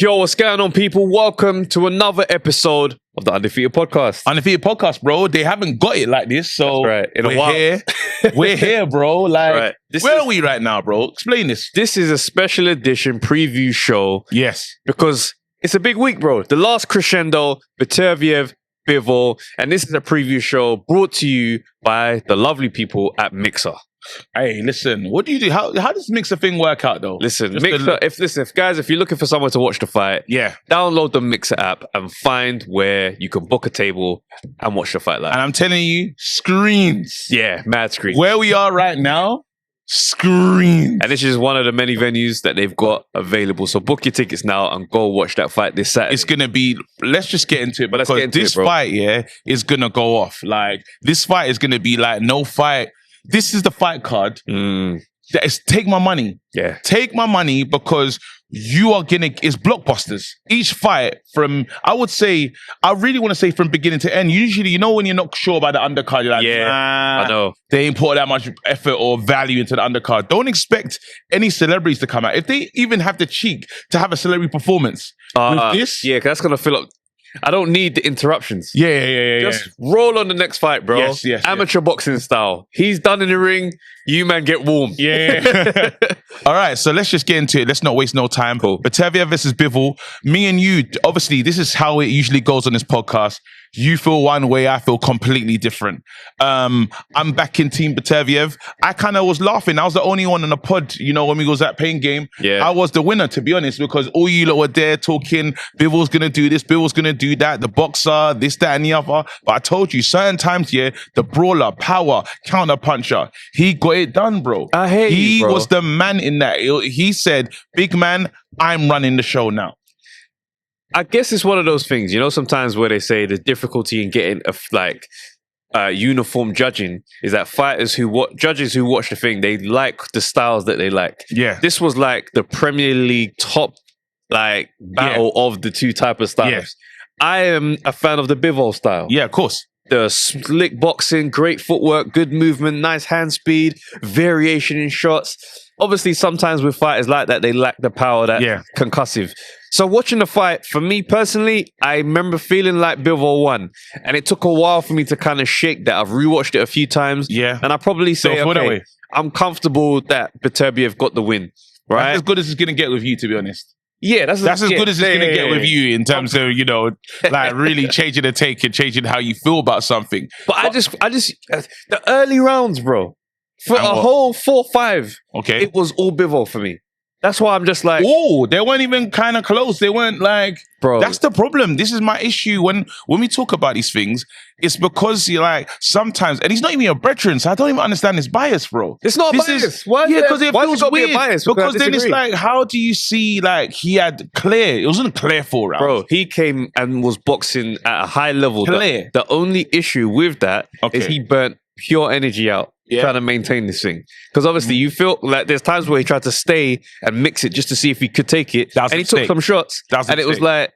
Yo, what's going on, people? Welcome to another episode of the Undefeated podcast. Undefeated podcast, bro. They haven't got it like this, so right. we're here. We're here, bro. Like, where are we right now, bro? Explain this. This is a special edition preview show. Yes. Because it's a big week, bro. The last Crescendo, Beterbiev, Bivol, and this is a preview show brought to you by the lovely people at Mixer. Hey, listen, what do you do? How does Mixer thing work out, though? Listen, Mixer, if you're looking for someone to watch the fight, download the Mixer app and find where you can book a table and watch the fight live. And I'm telling you, screens. Yeah, mad screens. Where we are right now, screens. And this is one of the many venues that they've got available. So book your tickets now and go watch that fight this Saturday. It's going to be, let's just get into it. But this fight, is going to go off. Like, this fight is going to be like no fight. This is the fight card. That is, take my money. Yeah. Take my money because you are going to, it's blockbusters. Each fight from, I really want to say from beginning to end. Usually, you know when you're not sure about the undercard, you're like, I know. They ain't put that much effort or value into the undercard. Don't expect any celebrities to come out. If they even have the cheek to have a celebrity performance with this. Yeah, because that's going to fill up. I don't need the interruptions. Yeah. Just roll on the next fight, bro. Yes. Amateur boxing style. He's done in the ring. You, man, get warm. Yeah. All right, so let's just get into it. Let's not waste no time. Cool. Beterbiev versus Bivol. Me and you, obviously, this is how it usually goes on this podcast. You feel one way, I feel completely different. I'm back in Team Beterbiev. I kind of was laughing. I was the only one on the pod, you know, when we was at Pain Game. Yeah. I was the winner, to be honest, because all you lot were there talking, Bivol's going to do this, Bivol's going to do that, the boxer, this, that, and the other. But I told you, certain times, the brawler, power, counter puncher, he got it done, bro. I hate He you, bro. was the man in that. He said, big man, I'm running the show now. I guess it's one of those things, you know, sometimes where they say the difficulty in getting uniform judging is that judges who watch the thing, they like the styles that they like. Yeah. This was like the Premier League top battle of the two type of styles. Yeah. I am a fan of the Bivol style. Yeah, of course. The slick boxing, great footwork, good movement, nice hand speed, variation in shots. Obviously, sometimes with fighters like that, they lack the power that's concussive. So watching the fight, for me personally, I remember feeling like Bivol won. And it took a while for me to kind of shake that. I've rewatched it a few times. Yeah. And I probably say, okay, I'm comfortable that Beterbiev got the win. Right? That's as good as it's going to get with you, to be honest. Yeah, that's as good as it's going to get with you in terms of, you know, like really changing the take and changing how you feel about something. But I just, the early rounds, bro, for a whole 4-5, it was all Bivol for me. That's why I'm just like... Oh, they weren't even kind of close. They weren't like... Bro. That's the problem. This is my issue when we talk about these things. It's because you're like, sometimes... And he's not even a veteran, so I don't even understand his bias, bro. It's not bias. Why because it feels weird. Because then it's like, how do you see, like, he had clear... It wasn't clear 4 rounds. Bro, he came and was boxing at a high level. Clear. The only issue with that is he burnt pure energy out. Trying to maintain this thing. Because obviously you feel like there's times where he tried to stay and mix it just to see if he could take it. And he took some shots. And it was like,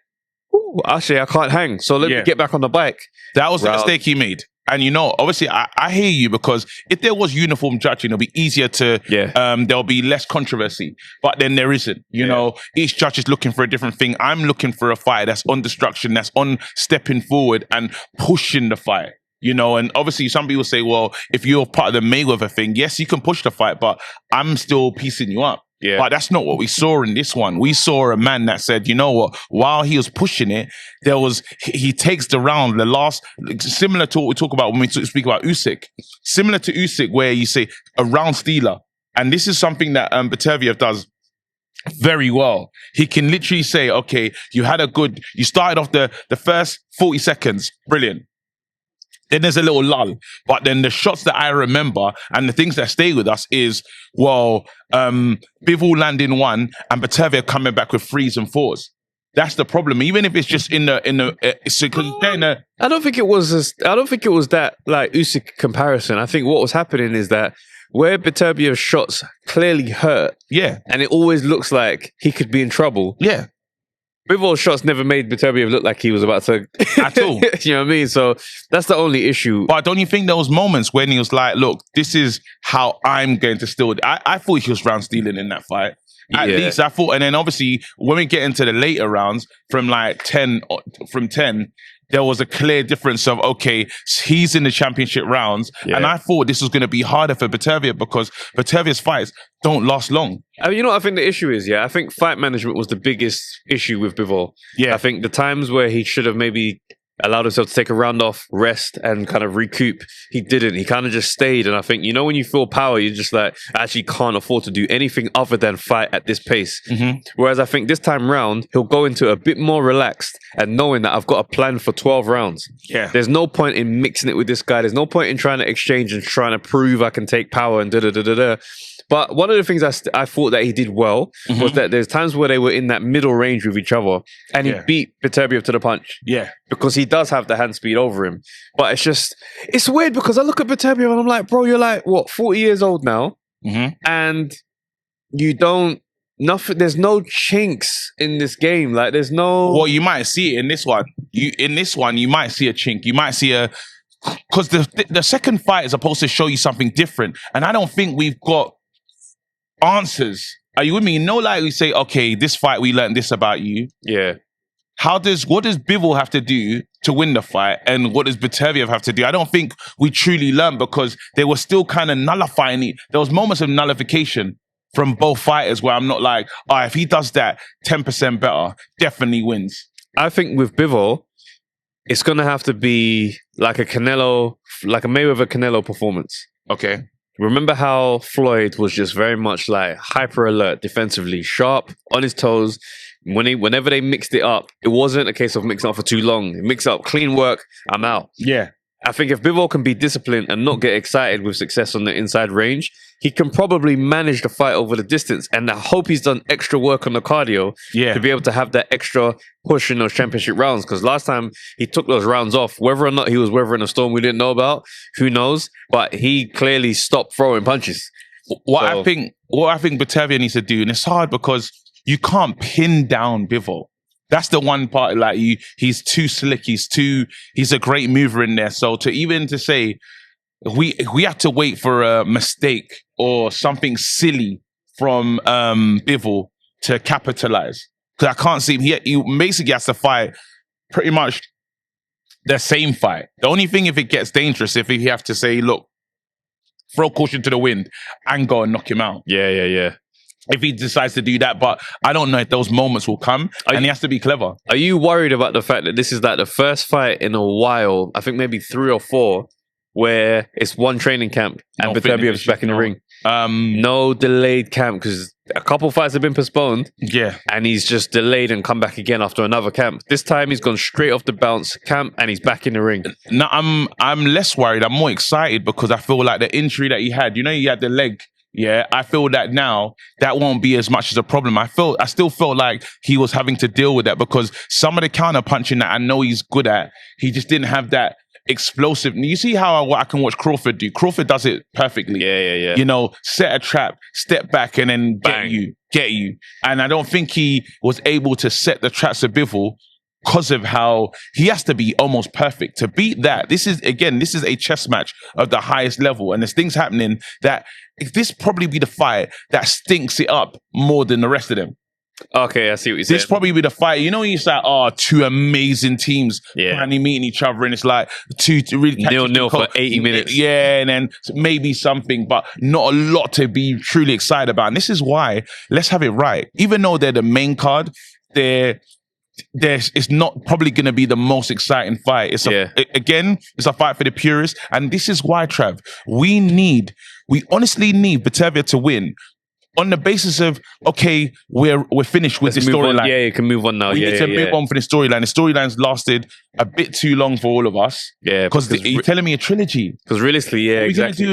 ooh, actually, I can't hang. So let me get back on the bike. That was the mistake he made. And you know, obviously, I hear you because if there was uniform judging, it'll be easier to, there'll be less controversy. But then there isn't. You know, each judge is looking for a different thing. I'm looking for a fight that's on destruction, that's on stepping forward and pushing the fight. You know, and obviously some people say, well, if you're part of the Mayweather thing, yes, you can push the fight, but I'm still piecing you up. Yeah. But that's not what we saw in this one. We saw a man that said, you know what, while he was pushing it, he takes the round, the last, similar to what we talk about when we speak about Usyk, similar to Usyk, where you say a round stealer. And this is something that Beterbiev does very well. He can literally say, okay, you started off the first 40 seconds, brilliant. Then there's a little lull. But then the shots that I remember and the things that stay with us is, well, Bivol landing 1 and Beterbiev coming back with 3s and 4s. That's the problem. Even if it's just I don't think it was that like Usyk comparison. I think what was happening is that where Beterbiev's shots clearly hurt. Yeah. And it always looks like he could be in trouble. Yeah. Bivol's shots never made Beterbiev look like he was about to... At all. You know what I mean? So that's the only issue. But don't you think there was moments when he was like, look, this is how I'm going to steal... I thought he was round stealing in that fight. At least I thought, and then obviously when we get into the later rounds from 10, there was a clear difference of, okay, he's in the championship rounds. Yeah. And I thought this was going to be harder for Beterbiev because Beterbiev's fights don't last long. I mean, you know what I think the issue is? I think fight management was the biggest issue with Bivol. Yeah. I think the times where he should have maybe allowed himself to take a round off, rest, and kind of recoup, he didn't. He kind of just stayed. And I think, when you feel power, you're just like, I actually can't afford to do anything other than fight at this pace. Mm-hmm. Whereas I think this time round, he'll go into a bit more relaxed and knowing that I've got a plan for 12 rounds. Yeah. There's no point in mixing it with this guy. There's no point in trying to exchange and trying to prove I can take power and da-da-da-da-da. But one of the things I thought that he did well was that there's times where they were in that middle range with each other and he beat Beterbiev to the punch. Yeah. Because he does have the hand speed over him. But it's weird because I look at Beterbiev and I'm like, bro, you're 40 years old now? Mm-hmm. And there's no chinks in this game. There's no... Well, you might see it in this one. You might see a chink. You might see because the second fight is supposed to show you something different. And I don't think we've got answers. Are you with me? We say, okay, this fight we learned this about you. Yeah. What does Bivol have to do to win the fight, and what does Beterbiev have to do? I don't think we truly learned because they were still kind of nullifying it. There was moments of nullification from both fighters where I'm not like, if he does that 10% better, definitely wins. I think with Bivol, it's gonna have to be like a Mayweather Canelo performance. Okay. Remember how Floyd was just very much hyper alert defensively, sharp, on his toes. Whenever they mixed it up, it wasn't a case of mixing up for too long. Mix up, clean work, I'm out. Yeah. I think if Bivol can be disciplined and not get excited with success on the inside range, he can probably manage the fight over the distance. And I hope he's done extra work on the cardio to be able to have that extra push in those championship rounds. Because last time he took those rounds off, whether or not he was weathering a storm we didn't know about, who knows? But he clearly stopped throwing punches. I think Beterbiev needs to do, and it's hard because you can't pin down Bivol. That's the one part, he's too slick. He's a great mover in there. So to say we have to wait for a mistake or something silly from Bivol to capitalize. Because I can't see him. He basically has to fight pretty much the same fight. The only thing if it gets dangerous, if you have to say, look, throw caution to the wind and go and knock him out. Yeah. If he decides to do that, but I don't know if those moments will come, and he has to be clever. Are you worried about the fact that this is the first fight in a while, I think maybe 3 or 4, where it's one training camp and Beterbiev's back in the ring? No delayed camp, because a couple fights have been postponed. Yeah. And he's just delayed and come back again after another camp. This time he's gone straight off the bounce camp and he's back in the ring. No, I'm less worried. I'm more excited because I feel like the injury that he had, he had the leg. Yeah, I feel that now that won't be as much as a problem. I still felt like he was having to deal with that because some of the counter punching that I know he's good at, he just didn't have that explosive. You see how I can watch Crawford do? Crawford does it perfectly. Yeah. Set a trap, step back, and then get you. And I don't think he was able to set the traps to Bivol because of how he has to be almost perfect to beat that. This is a chess match of the highest level, and there's things happening that this probably be the fight that stinks it up more than the rest of them. Okay, I see what you're saying. This probably be the fight. It's two amazing teams finally meeting each other, and it's two really 0-0 for 80 minutes. Yeah, and then maybe something, but not a lot to be truly excited about. And this is why let's have it right. Even though they're the main card, it's not probably going to be the most exciting fight. It's a fight for the purists, and this is why, Trav, we honestly need Beterbiev to win on the basis of, okay, we're finished with the storyline. Yeah, you can move on now. We need to move on for the storyline. The storyline's lasted a bit too long for all of us. Yeah, because you're telling me a trilogy. Because realistically,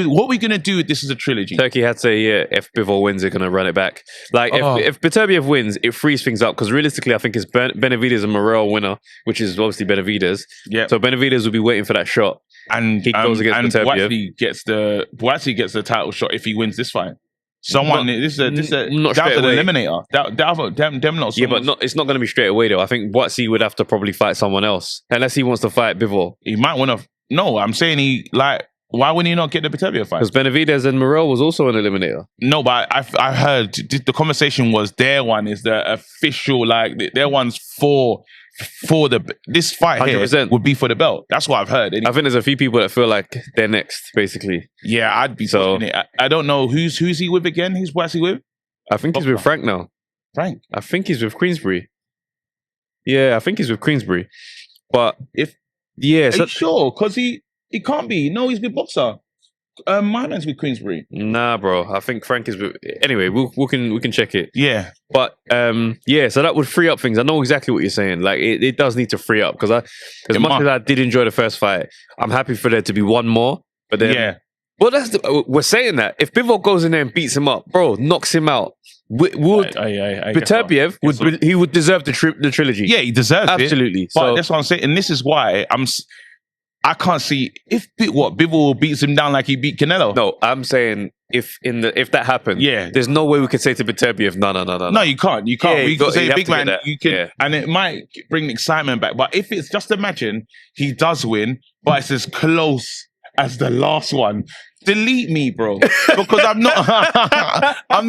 what are we going to do if this is a trilogy? Turkey had to say, if Bivol wins, they're going to run it back. If Beterbiev wins, it frees things up. Because realistically, I think it's Benavidez and Morel winner, which is obviously Benavidez. Yeah. So Benavidez will be waiting for that shot. And he goes against Beterbiev. Buatsi gets the title shot if he wins this fight. This is an eliminator. It's not going to be straight away though. I think Buatsi would have to probably fight someone else unless he wants to fight Bivol. He might want to. No, I'm saying Why would he not get the Beterbiev fight? Because Benavidez and Morel was also an eliminator. No, but I heard the conversation was their one is the official, like their one's for this fight 100%. Here would be for the belt. That's what I've heard. I think there's a few people that feel like they're next, basically. Yeah, I'd be pushing it. I don't know who's he with again. What's he with? I think he's with Frank now. Frank? I think he's with Queensbury. Yeah, I think he's with Queensbury. But are you sure? Because he can't be. No, he's with Boxer. My man's with Queensbury. Nah, bro. I think Frank is with... Anyway, we can check it. Yeah. But, so that would free up things. I know exactly what you're saying. Like, it does need to free up. Because as much as I did enjoy the first fight, I'm happy for there to be one more. But then... Yeah. Well, we're saying that. If Bivol goes in there and beats him up, bro, knocks him out, Beterbiev would deserve the trilogy. Yeah, he deserves it. Absolutely. But that's what I'm saying. And this is why I can't see Bivol beats him down like he beat Canelo. No, I'm saying if that happened, there's no way we could say to Beterbiev, no. No, you can't. You can't. You can say big man, you can, and it might bring excitement back. But if it's just imagine he does win, but it's as close as the last one. Delete me, bro, because I'm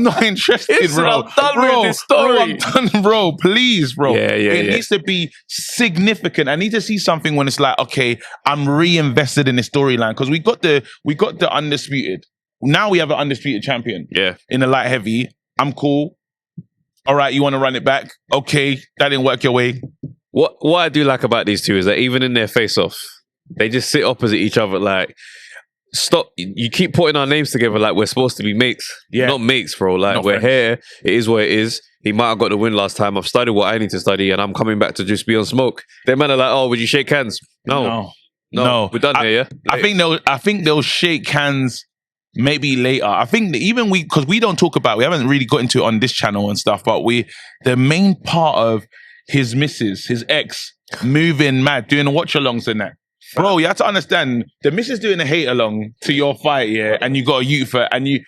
not interested, bro. I'm done with this story. I'm done, bro. Please, bro. It needs to be significant. I need to see something when it's like, okay, I'm reinvested in the storyline because we got the undisputed. Now we have an undisputed champion. Yeah, in the light heavy. I'm cool. All right, you want to run it back? Okay, that didn't work your way. What I do like about these two is that even in their face-off, they just sit opposite each other like. Stop! You keep putting our names together like we're supposed to be mates. Yeah, not mates, bro. Like we're here. It is what it is. He might have got the win last time. I've studied what I need to study, and I'm coming back to just be on smoke. They man are like, oh, would you shake hands? No. We're done here. Yeah. I think they'll shake hands maybe later. I think that even because we don't talk about, we haven't really got into it on this channel and stuff. But the main part of his missus, his ex, moving mad, doing watch-alongs and that. Bro, you have to understand, the missus doing a hate along to your fight, and you got a youth and you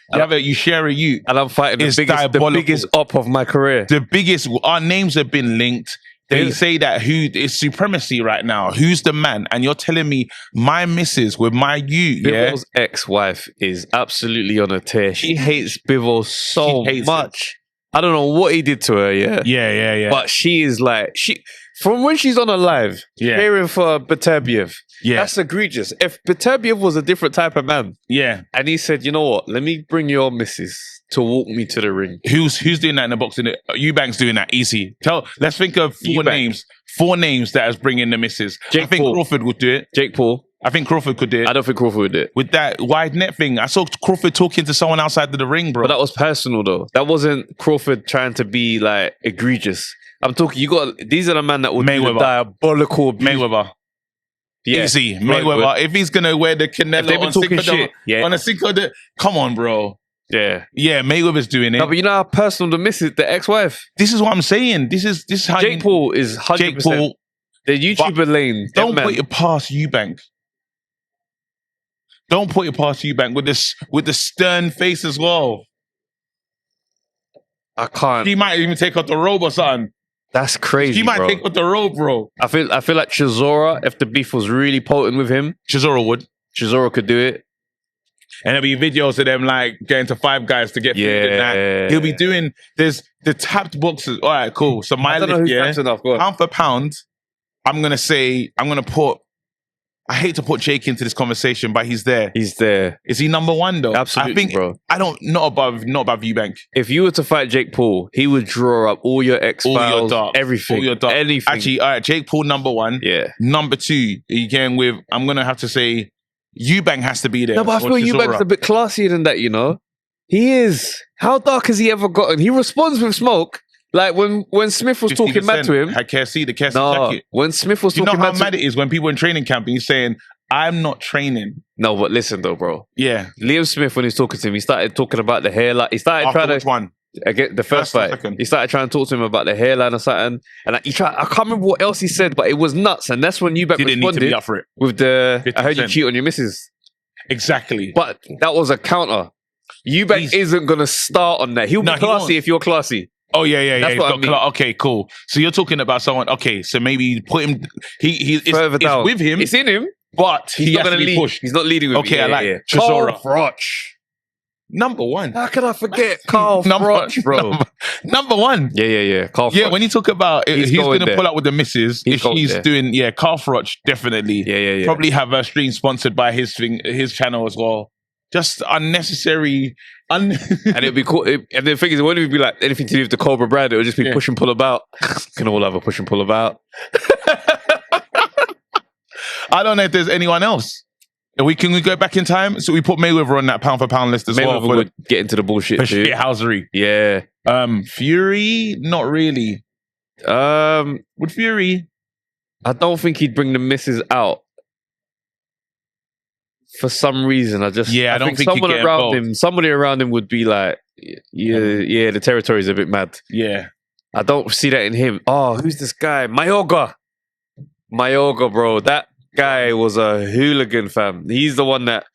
share a youth. And I'm fighting the biggest op of my career. The biggest, our names have been linked. They say that it's supremacy right now. Who's the man? And you're telling me my missus with my youth, Bivol's ex-wife is absolutely on a tear. She hates Bivol so much. I don't know what he did to her, Yeah. But she is like, from when she's on a live, cheering for Beterbiev, that's egregious. If Beterbiev was a different type of man, and he said, you know what, let me bring your missus to walk me to the ring. Who's doing that in the boxing? Eubank's doing that, easy. Let's think of four names that is bringing the missus. I think Crawford would do it. Jake Paul. I think Crawford could do it. I don't think Crawford would do it. With that wide net thing, I saw Crawford talking to someone outside of the ring, bro. But that was personal, though. That wasn't Crawford trying to be, like, egregious. I'm talking, these are the man that would do the diabolical abuse. Mayweather. Yeah. Easy. Mayweather. If he's going to wear the Canelo on a Cinco de... Come on, bro. Yeah. Yeah, Mayweather's doing it. No, but you know how personal the miss is, the ex-wife. This is what I'm saying. This is how Jake Paul is 100%. Jake Paul, the YouTuber lane. Don't put it past Eubank. Don't put it past Eubank with the stern face as well. I can't. He might even take out the robe or something. That's crazy. He might take out the robe, bro. I feel like Chisora, if the beef was really potent with him, Chisora would. Chisora could do it. And there'll be videos of them like getting to Five Guys to get food and that. He'll be doing. There's the tapped boxes. All right, cool. So my list, pound for pound, I'm gonna put. I hate to put Jake into this conversation, but he's there. He's there. Is he number one though? Absolutely, I think, bro. Not above Eubank. If you were to fight Jake Paul, he would draw up all your X-Files, everything, all your dark. Anything. Actually, all right, Jake Paul number one. Yeah. Number two, again with, I'm gonna have to say, Eubank has to be there. No, but I feel Eubank's a bit classier than that. You know, he is. How dark has he ever gotten? He responds with smoke. Like when Smith was talking mad to him. I can't see the jacket. When Smith was talking mad to him. You know how mad it is when people in training camp and he's saying, I'm not training. No, but listen though, bro. Yeah. Liam Smith, when he's talking to him, he started talking about the hairline. He started trying to... Which one? Again, the first fight. He started trying to talk to him about the hairline or something. And I can't remember what else he said, but it was nuts. And that's when Eubank responded need to be up for it. With the, 50%. I heard you cheat on your missus. Exactly. But that was a counter. Eubank isn't going to start on that. He'll be classy if you're classy. Oh, yeah. That's what I mean. Okay, cool. So you're talking about someone, okay, so maybe put him, he's further down. With him. It's in him. but he has to be lead. pushed. He's not leading with Okay, I like Chisora. Chisora. Number one. How can I forget Carl Froch, bro? Number one. Yeah. Carl Froch. Yeah, when you talk about he's going to pull up with the misses, if he's doing, Carl Froch, definitely. Yeah. Probably have a stream sponsored by his channel as well. Just unnecessary. And it'd be cool. And the thing is, it wouldn't even be like anything to do with the Cobra brand. It would just be push and pull about. Can all have a push and pull about. I don't know if there's anyone else. Can we go back in time? So we put Mayweather on that pound for pound list as well. Mayweather would get into the bullshit for too. shithousery. Yeah. Fury, not really. Would Fury? I don't think he'd bring the misses out. For some reason, I don't think somebody around him would be like, the territory's a bit mad. Yeah. I don't see that in him. Oh, who's this guy? Mayorga, bro. That guy was a hooligan, fam. He's the one that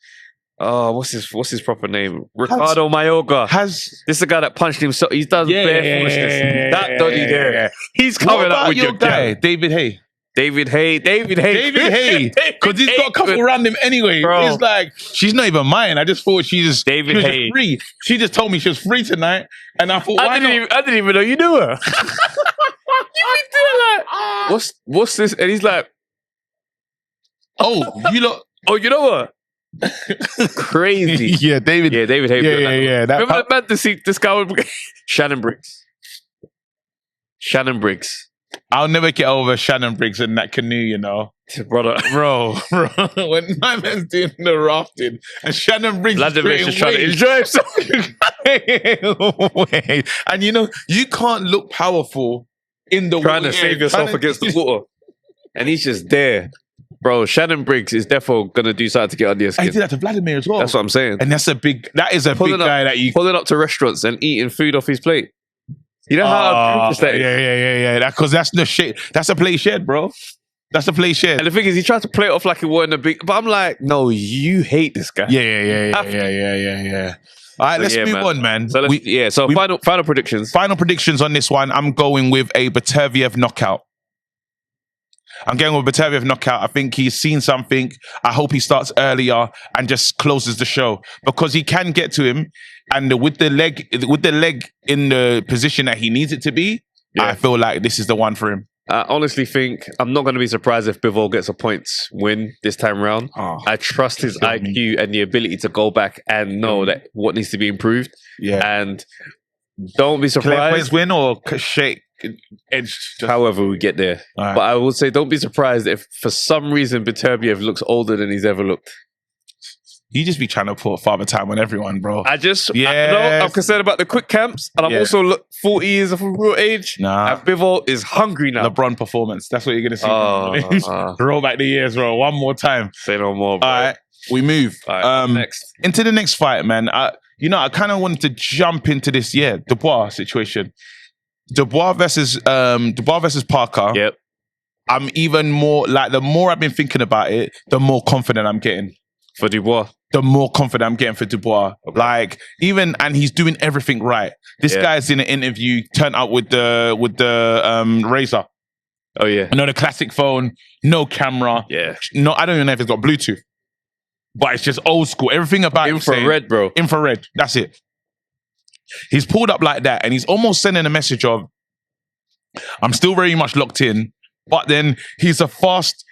what's his proper name? Ricardo Mayorga. This is the guy that punched him, so he does bare foolishness. That dodgy there. He's coming up with your guy. David Hay. David Hay. Because he's got a couple around him anyway. Bro. It's like, she's not even mine. I just thought she was free. She just told me she was free tonight. And I thought, I didn't even know you knew her. You been doing like, what's this? And he's like, oh, you know her? Crazy. Yeah, David. Yeah, David Hay. Yeah. Remember that man to see this guy with Shannon Briggs. I'll never get over Shannon Briggs in that canoe, you know. Bro. When my man's doing the rafting and Shannon Briggs is just trying to enjoy himself. And you know, you can't look powerful in the trying to save yourself against the water. And he's just there. Bro, Shannon Briggs is definitely going to do something to get under your skin. He did that to Vladimir as well. That's what I'm saying. And that is a big guy that you... Pulling up to restaurants and eating food off his plate. You know how egregious that is? Yeah. Because that's the shit. That's a play shed, bro. That's a play shed. And the thing is, he tried to play it off like it wasn't a big... But I'm like, no, you hate this guy. Yeah. All right, let's move on, man. So final predictions. Final predictions on this one. I'm going with a Beterbiev knockout. I think he's seen something. I hope he starts earlier and just closes the show because he can get to him. And with the leg in the position that he needs it to be, I feel like this is the one for him. I honestly think I'm not going to be surprised if Bivol gets a points win this time around. I trust his IQ and the ability to go back and know that what needs to be improved. Yeah, and don't be surprised. Clear points win or shake. However we get there. Right. But I will say don't be surprised if for some reason Beterbiev looks older than he's ever looked. You just be trying to put father time on everyone, bro. I'm concerned about the quick camps, and I'm also 40 years of a real age. Nah. And Bivol is hungry now. LeBron performance. That's what you're going to see. Roll back the years, bro. One more time. Say no more, bro. All right, we move. Next. Into the next fight, man. I kind of wanted to jump into this Dubois situation. Dubois versus Parker. Yep. I'm even more like the more I've been thinking about it, the more confident I'm getting for Dubois. The more confident I'm getting for Dubois. Okay. And he's doing everything right. This guy's in an interview, turned up with the Razor. Oh yeah. No, the classic phone, no camera. Yeah. No, I don't even know if it's got Bluetooth. But it's just old school. Everything about infrared, bro. Infrared. That's it. He's pulled up like that and he's almost sending a message of, I'm still very much locked in, but then he's a fast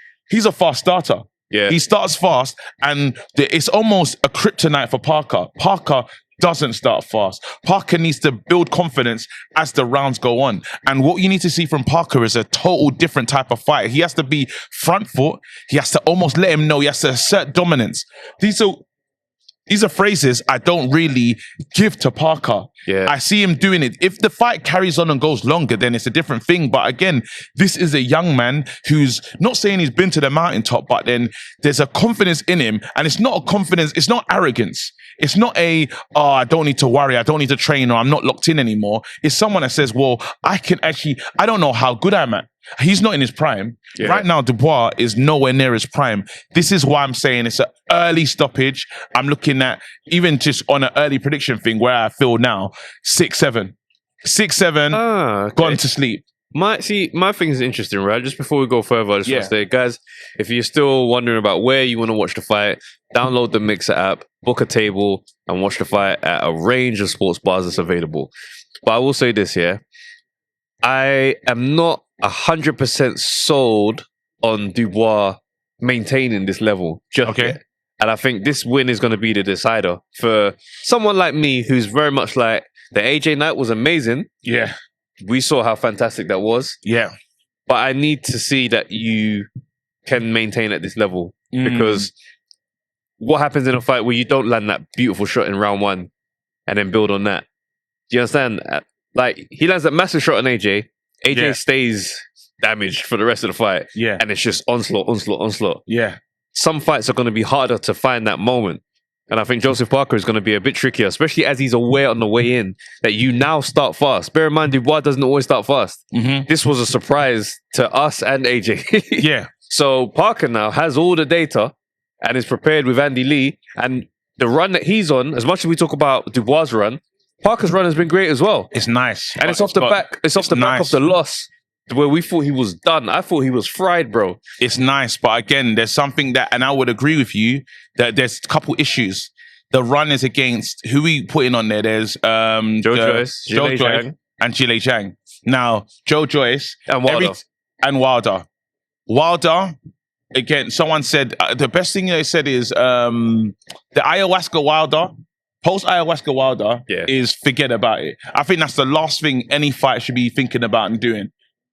starter. Yeah. He starts fast and it's almost a kryptonite for Parker. Parker doesn't start fast. Parker needs to build confidence as the rounds go on. And what you need to see from Parker is a total different type of fight. He has to be front foot. He has to almost let him know. He has to assert dominance. These are phrases I don't really give to Parker. Yeah. I see him doing it. If the fight carries on and goes longer, then it's a different thing. But again, this is a young man who's not saying he's been to the mountaintop, but then there's a confidence in him. And it's not a confidence, it's not arrogance. It's not I don't need to worry, I don't need to train, or I'm not locked in anymore. It's someone that says, well, I don't know how good I'm at. He's not in his prime. Yeah. Right now, Dubois is nowhere near his prime. This is why I'm saying it's an early stoppage. I'm looking at, even just on an early prediction thing, where I feel now, 6-7. 6-7, okay. Gone to sleep. My thing is interesting, right? Just before we go further, I just want to say, guys, if you're still wondering about where you want to watch the fight, download the Mixer app, book a table, and watch the fight at a range of sports bars that's available. But I will say this here. I am not 100% sold on Dubois maintaining this level just yet. And I think this win is going to be the decider for someone like me who's very much like, the AJ night was amazing. Yeah. We saw how fantastic that was. Yeah. But I need to see that you can maintain at this level. Because what happens in a fight where you don't land that beautiful shot in round one and then build on that? Do you understand? Like, he lands that massive shot on AJ. AJ stays damaged for the rest of the fight. Yeah. And it's just onslaught. Yeah. Some fights are going to be harder to find that moment. And I think Joseph Parker is going to be a bit trickier, especially as he's aware on the way in that you now start fast. Bear in mind, Dubois doesn't always start fast. This was a surprise to us and AJ. Yeah. So Parker now has all the data and is prepared with Andy Lee. And the run that he's on, as much as we talk about Dubois' run, Parker's run has been great as well. It's nice. And it's off the back of the loss where we thought he was done. I thought he was fried, bro. It's nice. But again, there's something that, and I would agree with you, that there's a couple issues. The run is against, who we putting on there? There's Joe Joyce, and Zhang. Now, Joe Joyce and Wilder. Wilder, again, someone said, the best thing they said is the ayahuasca Wilder, post-ayahuasca Wilder is forget about it. I think that's the last thing any fight should be thinking about and doing.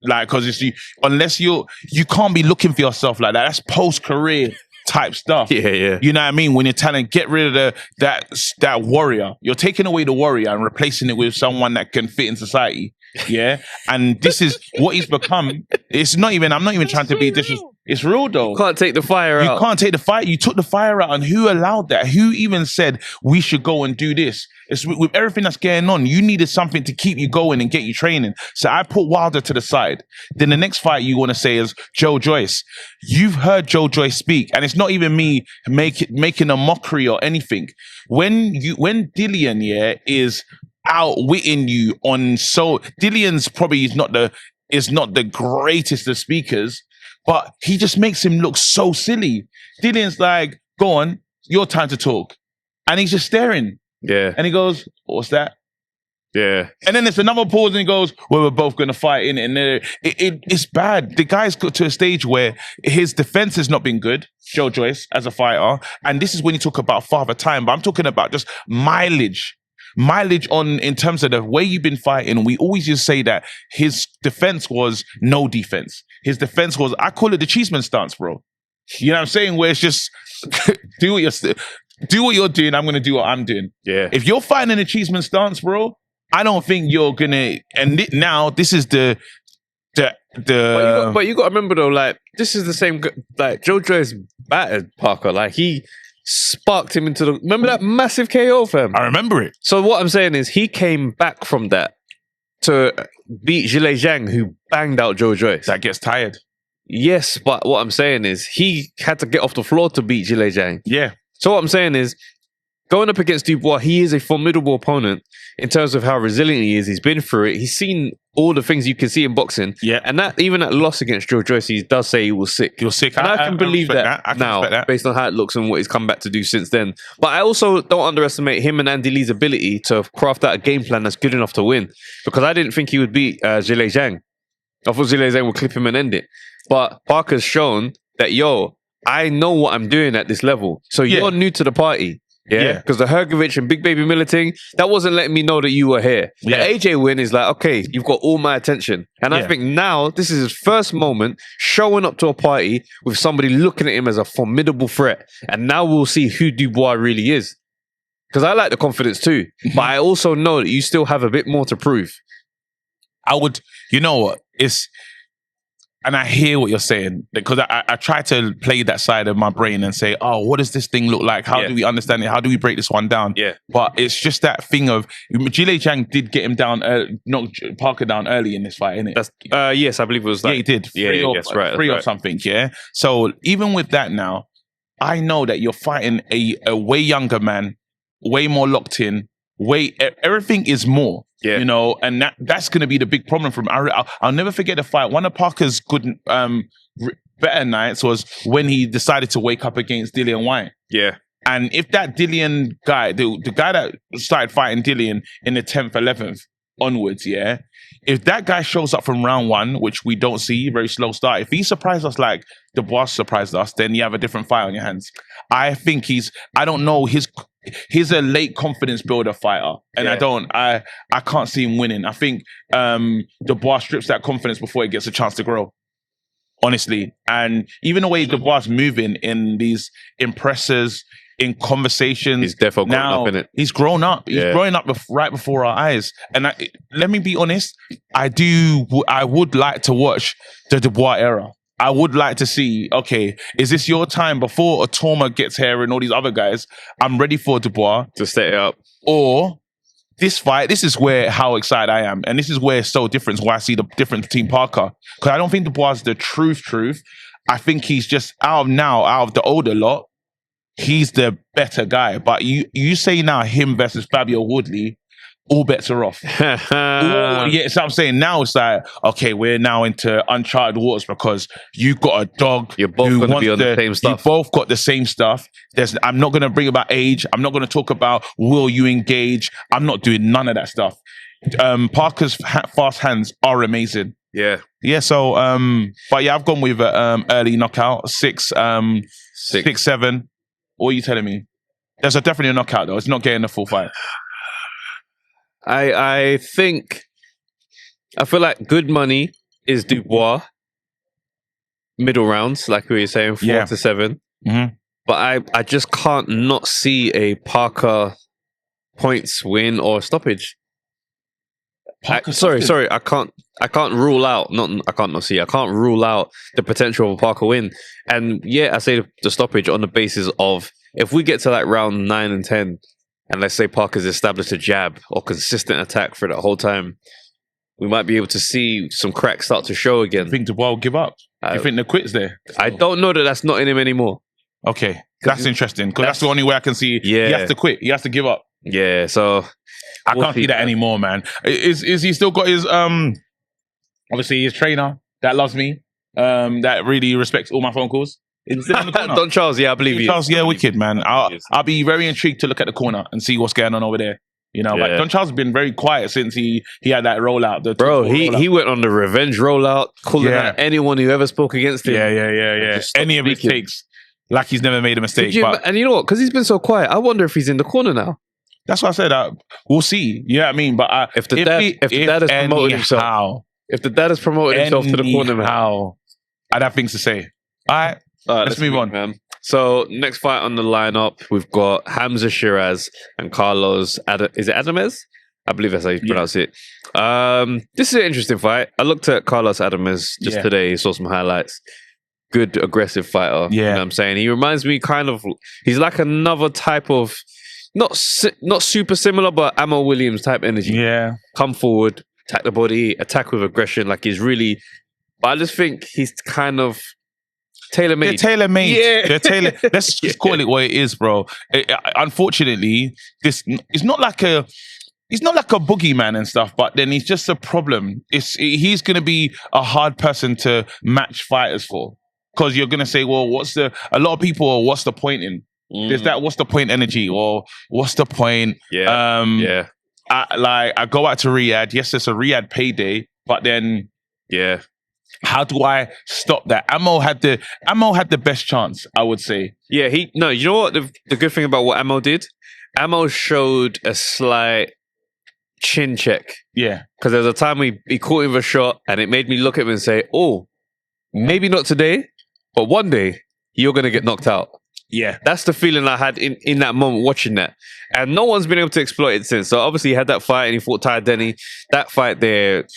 Like, because unless you can't be looking for yourself like that. That's post-career type stuff. Yeah. You know what I mean? When you're telling, get rid of that warrior. You're taking away the warrior and replacing it with someone that can fit in society. Yeah. And this is what he's become. I'm not even trying to be disrespectful. It's real though. You can't take the fire out. You can't take the fire. You took the fire out, and who allowed that? Who even said we should go and do this? It's with everything that's going on. You needed something to keep you going and get you training. So I put Wilder to the side. Then the next fight you want to say is Joe Joyce. You've heard Joe Joyce speak, and it's not even me making a mockery or anything. When Dillian is outwitting you on, so Dillian's probably is not the greatest of speakers. But he just makes him look so silly. Dillian's like, go on, your time to talk. And he's just staring. Yeah. And he goes, what's that? Yeah. And then there's another pause and he goes, well, we're both going to fight in it. And it's bad. The guy's got to a stage where his defense has not been good, Joe Joyce, as a fighter. And this is when you talk about father time. But I'm talking about just mileage in terms of the way you've been fighting. We always just say that his defense was no defense. His defense was, I call it the Cheeseman stance, bro. You know what I'm saying? Where it's just do what you're doing. I'm going to do what I'm doing. Yeah. If you're fighting in a Cheeseman stance, bro, I don't think you're going to, and now this is the But you got to remember though, like, this is the same, like, Joe Joyce battered Parker. Like, he sparked him into remember that massive KO, fam? I remember it. So what I'm saying is he came back from that to beat Zhang, who banged out Joe Joyce. That gets tired. Yes, but what I'm saying is he had to get off the floor to beat Zhang. Yeah. So what I'm saying is, going up against Dubois, he is a formidable opponent in terms of how resilient he is. He's been through it. He's seen all the things you can see in boxing. Yeah. And that even that loss against Joe Joyce, he does say he was sick. He was sick. And I can believe that now, based on how it looks and what he's come back to do since then. But I also don't underestimate him and Andy Lee's ability to craft out a game plan that's good enough to win. Because I didn't think he would beat Zhang. I thought Zhang would clip him and end it. But Parker's shown that, I know what I'm doing at this level. So you're new to the party. Yeah, because the Hergovich and Big Baby Miller thing, that wasn't letting me know that you were here. Yeah. The AJ win is like, okay, you've got all my attention. And I think now, this is his first moment showing up to a party with somebody looking at him as a formidable threat. And now we'll see who Dubois really is. Because I like the confidence too. But I also know that you still have a bit more to prove. You know what? And I hear what you're saying, because I try to play that side of my brain and say, oh, what does this thing look like? How do we understand it? How do we break this one down? Yeah. But it's just that thing of, Zhang did get him down, knock Parker down early in this fight, innit? Yes, I believe it was that. Yeah, he did. Three or something, yeah? So even with that now, I know that you're fighting a way younger man, way more locked in, weight, everything is more. Yeah. You know, and that's going to be the big problem from. I'll never forget the fight. One of Parker's good, better nights was when he decided to wake up against Dillian White. Yeah. And if that Dillian guy, the guy that started fighting Dillian in the 10th, 11th onwards, yeah, if that guy shows up from round 1, which we don't see, very slow start, if he surprised us like Dubois surprised us, then you have a different fight on your hands. I think I don't know, he's a late confidence builder fighter. And I can't see him winning. I think Dubois strips that confidence before he gets a chance to grow. Honestly. And even the way Dubois moving in these impressors, in conversations. He's definitely grown up in it. He's grown up. He's growing up right before our eyes. And let me be honest, I would like to watch the Dubois era. I would like to see, okay, is this your time before Atoma gets here and all these other guys? I'm ready for Dubois. To set it up. Or this fight, this is how excited I am. And this is where it's so different, why I see the difference between Parker. Because I don't think Dubois is the truth. I think he's just out of the older lot, he's the better guy. But you say now him versus Fabio Woodley, all bets are off. Yeah, so I'm saying now it's like, okay, we're now into uncharted waters because you got a dog. You're both going to be on the same stuff. You both got the same stuff. I'm not going to bring about age. I'm not going to talk about will you engage. I'm not doing none of that stuff. Parker's fast hands are amazing. Yeah. Yeah, so, but yeah, I've gone with early knockout, 6-7. What are you telling me? There's definitely a knockout though. It's not getting a full fight. I feel like good money is Dubois. Middle rounds, like we were saying, 4-7. Mm-hmm. But I just can't not see a Parker points win or stoppage. Sorry. I can't rule out. I can't rule out the potential of a Parker win. And yeah, I say the stoppage on the basis of if we get to like round 9 and 10, and let's say Parker's established a jab or consistent attack for that whole time, we might be able to see some cracks start to show again. I think Dubois will give up. You think the quit's there? I don't know that that's not in him anymore. Okay, that's interesting because that's the only way I can see. Yeah. He has to quit. He has to give up. Yeah, so I can't see that anymore, man. Is he still got his obviously his trainer that loves me, that really respects all my phone calls? Don Charles, yeah, I believe you. Charles, yeah, wicked, man. I'll be very intrigued to look at the corner and see what's going on over there. You know, like Don Charles has been very quiet since he had that rollout. He went on the revenge rollout, calling out anyone who ever spoke against him. Yeah. Any of his takes, like he's never made a mistake. And you know what? Because he's been so quiet, I wonder if he's in the corner now. That's what I said. We'll see. You know what I mean? But if the dad has promoted himself, if the dad has promoted himself to the corner, I'd have things to say. All right. Let's move on, man. So next fight on the lineup, we've got Hamza Sheeraz and Carlos. Is it Adamez? I believe that's how you pronounce it. This is an interesting fight. I looked at Carlos Adamez just today. Saw some highlights. Good aggressive fighter. Yeah, you know what I'm saying, he reminds me kind of. He's like another type of not super similar, but Ammo Williams type energy. Yeah, come forward, attack the body, attack with aggression. Like he's really. But I just think he's kind of. Tailor-made. They're tailor-made. Yeah. They're tailor. Let's just call it what it is, bro. Unfortunately, this is not like a. He's not like a boogeyman and stuff, but then he's just a problem. He's going to be a hard person to match fighters for, because you're going to say, well, a lot of people, what's the point in? There's that what's the point energy, or what's the point? Yeah. I go out to Riyadh. Yes, it's a Riyadh payday, but then how do I stop that? Ammo had the best chance, I would say. Yeah, you know what? The good thing about what Ammo did? Ammo showed a slight chin check. Yeah. Because there was a time he caught him with a shot and it made me look at him and say, oh, maybe not today, but one day you're going to get knocked out. Yeah. That's the feeling I had in that moment watching that. And no one's been able to exploit it since. So obviously he had that fight and he fought Ty Denny. That fight there,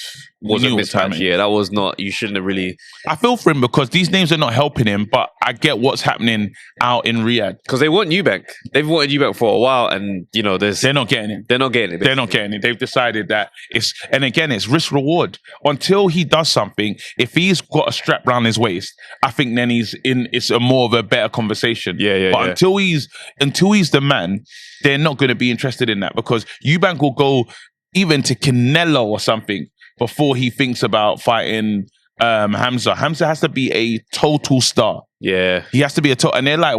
was a knew what time mismatch. it Yeah, that was not. You shouldn't have really. I feel for him because these names are not helping him, but I get what's happening out in Riyadh. Because they want Eubank. They've wanted Eubank for a while, and they're not getting it. They're not getting it. They're not getting it. They've decided that it's risk reward. Until he does something, if he's got a strap around his waist, I think then it's a more of a better conversation. But until he's the man, they're not going to be interested in that because Eubank will go even to Canelo or something before he thinks about fighting Hamza. Hamza has to be a total star. Yeah. He has to be and they're like,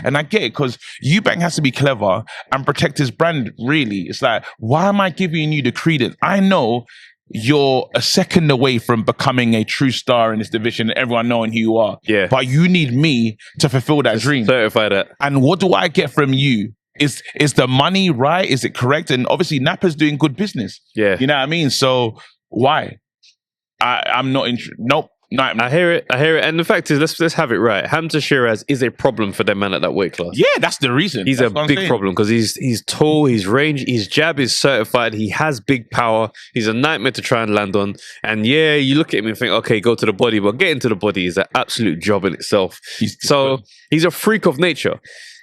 and I get it, because Eubank has to be clever and protect his brand, really. It's like, why am I giving you the credence? I know you're a second away from becoming a true star in this division, everyone knowing who you are. Yeah. But you need me to fulfill that dream. Certify that. And what do I get from you? Is the money right? Is it correct? And obviously Napa's doing good business. Yeah. You know what I mean? So why? I'm not interested. Nope. I hear it. And the fact is, let's have it right. Hamza Sheeraz is a problem for that man at that weight class. Yeah, that's the reason. He's a big problem because he's tall, he's range, his jab is certified, he has big power, he's a nightmare to try and land on. And yeah, you look at him and think, okay, go to the body, but getting to the body is an absolute job in itself. He's a freak of nature.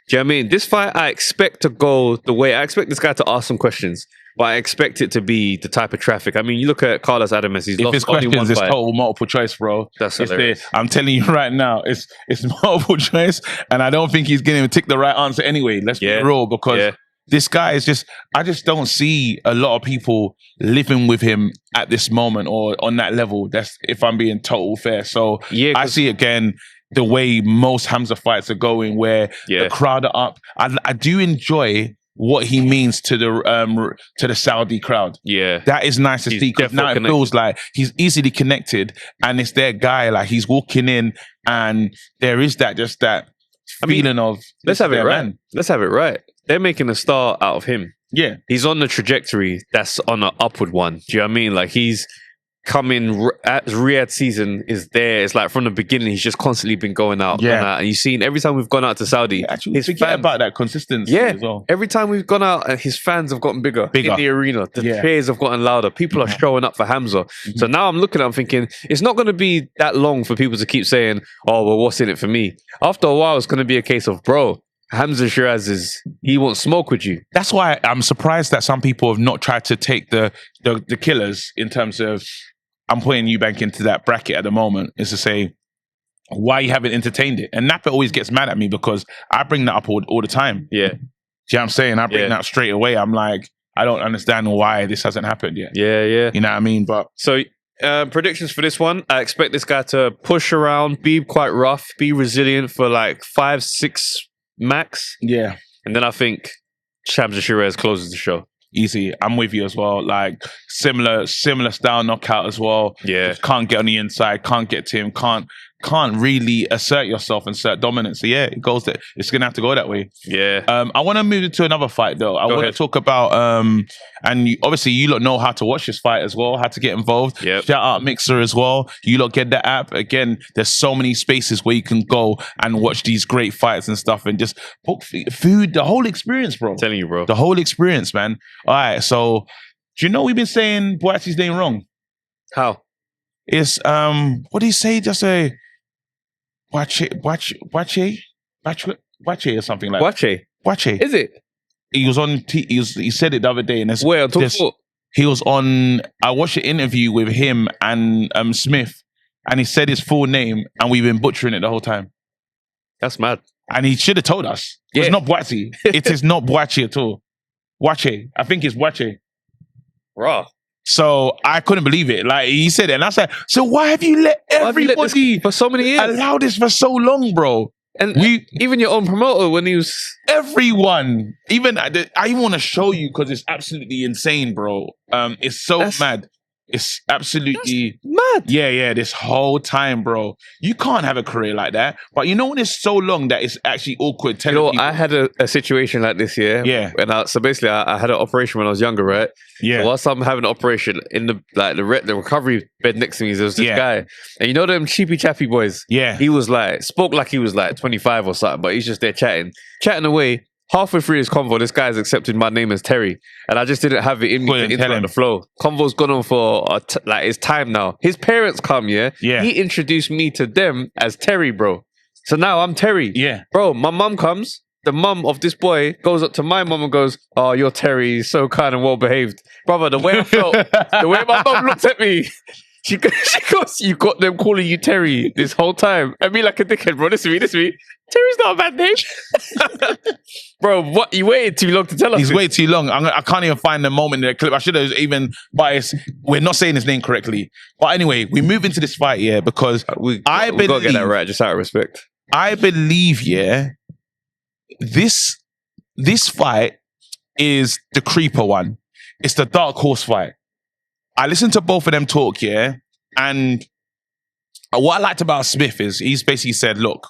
Do you know what I mean? This fight, I expect to go the way I expect this guy to ask some questions. But I expect it to be the type of traffic. I mean, you look at Carlos Adames. He's lost only one fight. It's total multiple choice, bro. That's hilarious. I'm telling you right now, it's multiple choice, and I don't think he's going to take the right answer anyway. Let's be real, because this guy is I just don't see a lot of people living with him at this moment or on that level. That's if I'm being total fair. So I see again the way most Hamza fights are going, where the crowd are up. I do enjoy what he means to the Saudi crowd. Yeah. That is nice to see, because now it feels like he's easily connected and it's their guy. Like, he's walking in and there is that feeling of, let's have it right. Man. Let's have it right. They're making a star out of him. Yeah. He's on the trajectory that's on an upward one. Do you know what I mean? Like, he's coming, Riyadh season is there. It's like from the beginning, he's just constantly been going out. And you've seen every time we've gone out to Saudi, his fans, about that consistency as well. Every time we've gone out, his fans have gotten bigger in the arena. The cheers have gotten louder. People are showing up for Hamza. So now I'm looking at him thinking, it's not going to be that long for people to keep saying, oh, well, what's in it for me? After a while, it's going to be a case of, bro, Hamza Sheeraz he won't smoke with you. That's why I'm surprised that some people have not tried to take the killers in terms of, I'm putting Eubank into that bracket at the moment, is to say, why you haven't entertained it? And Napa always gets mad at me because I bring that up all the time. Yeah. Do you know what I'm saying? I bring that straight away. I'm like, I don't understand why this hasn't happened yet. Yeah. You know what I mean? But so predictions for this one, I expect this guy to push around, be quite rough, be resilient for like 5-6 max. Yeah. And then I think Hamza Sheeraz closes the show. Easy. I'm with you as well. Like similar style knockout as well. Yeah. Just can't get on the inside, can't get to him, can't really assert yourself and assert dominance. So yeah, it goes there. It's gonna have to go that way. Yeah. I want to move into another fight though. I want to talk about and obviously you lot know how to watch this fight as well, how to get involved. Yep. Shout out Mixer as well. You lot get the app. Again, there's so many spaces where you can go and watch these great fights and stuff and just book food, the whole experience, bro. I'm telling you, bro. The whole experience, man. All right, so do you know we've been saying Buatsi's name wrong? How? It's what do you say? Just say Buatsi or something like that. Buatsi. Is it? He was on. He said it the other day, and where on Talk? He was on. I watched an interview with him and Smith, and he said his full name, and we've been butchering it the whole time. That's mad. And he should have told us. Yeah. It's not Buatsi. It is not Buatsi at all. Buatsi. I think it's Buatsi. Raw. So I couldn't believe it. Like he said it, and I said, "So why have you let everybody for so many years allow this for so long, bro?" And even your own promoter when he was everyone. Even I want to show you because it's absolutely insane, bro. It's so mad. It's absolutely mad. Yeah. This whole time, bro. You can't have a career like that. But you know when it's so long that it's actually awkward. I had a situation like this, yeah. And so basically, I had an operation when I was younger, right? Yeah. So whilst I'm having an operation in the recovery bed next to me, there was this guy, and you know them cheapy chappy boys. Yeah. He was spoke like he was like 25 or something, but he's just there chatting away. halfway through his convo, this guy's accepted my name as Terry, and I just didn't have it in me to enter on the flow. Convo's gone on for like it's time now. His parents come, yeah. He introduced me to them as Terry, bro. So now I'm Terry. Yeah, bro. My mum comes. The mum of this boy goes up to my mum and goes, "Oh, you're Terry. He's so kind and well behaved, brother." The way I felt, the way my mum looked at me. She goes, "You got them calling you Terry this whole time." And me like a dickhead, bro. Listen to me. Terry's not a bad name. Bro, what? You waited too long to tell us. He's waited too long. I can't even find the moment in the clip. I should have even biased. We're not saying his name correctly. But anyway, we move into this fight, yeah, because we got to get that right, just out of respect. I believe, yeah, this fight is the creeper one. It's the dark horse fight. I listened to both of them talk, yeah, and what I liked about Smith is he's basically said, look,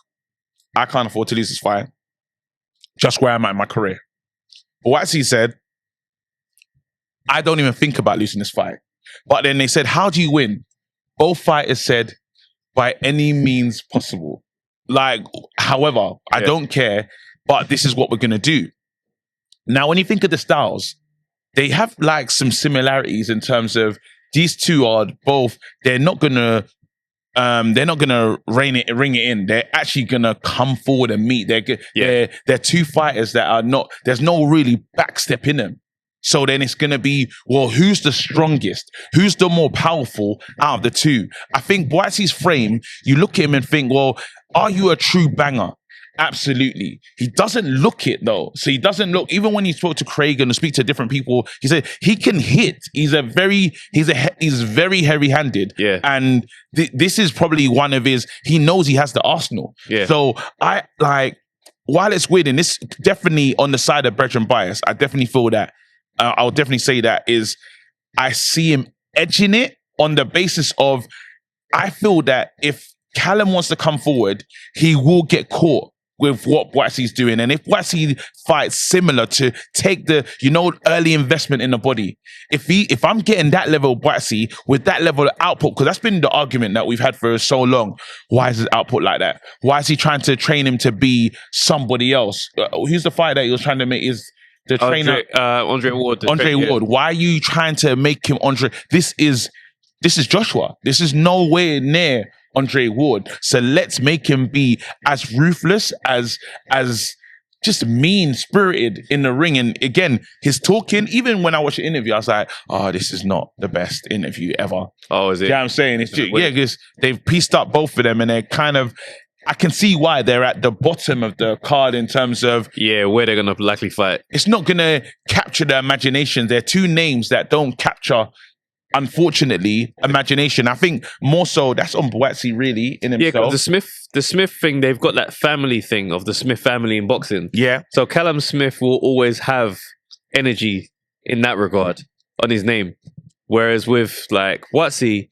I can't afford to lose this fight. Just where I'm at in my career. Buatsi said, I don't even think about losing this fight. But then they said, how do you win? Both fighters said, by any means possible. Like, however, I don't care, but this is what we're going to do. Now, when you think of the styles, they have like some similarities in terms of these two are both, they're not going to ring it in. They're actually gonna come forward and meet. They're two fighters that are not. There's no really backstep in them. So then it's gonna be, well, who's the strongest? Who's the more powerful out of the two? I think Buatsi's frame. You look at him and think, well, are you a true banger? Absolutely. He doesn't look it though. So he doesn't look, even when he spoke to Craig and speak to different people, he said he can hit. He's very heavy-handed. Yeah. And this is probably one of his, he knows he has the arsenal. Yeah. So I like, while it's weird, and this definitely on the side of Brethren bias, I definitely feel that, I'll definitely say that is, I see him edging it on the basis of, I feel that if Callum wants to come forward, he will get caught with what Buatsi's doing. And if Buatsi fights similar to take the, early investment in the body, if I'm getting that level of Buatsi with that level of output, because that's been the argument that we've had for so long, why is his output like that? Why is he trying to train him to be somebody else? Who's the fighter that he was trying to make the trainer? Andre Ward. Andre Ward. Why are you trying to make him Andre? This is Joshua. This is nowhere near Andre Ward. So let's make him be as ruthless, as just mean-spirited in the ring. And again, his talking, even when I watched the interview, I was like, oh, this is not the best interview ever. Oh, is it? Yeah, I'm saying it's just, because they've pieced up both of them and they're kind of, I can see why they're at the bottom of the card in terms of where they're going to likely fight. It's not going to capture the imagination. They're two names that don't capture, unfortunately, imagination. I think more so that's on Buatsi really in himself. Yeah, because the Smith thing, they've got that family thing of the Smith family in boxing. Yeah. So Callum Smith will always have energy in that regard on his name. Whereas with like Buatsi,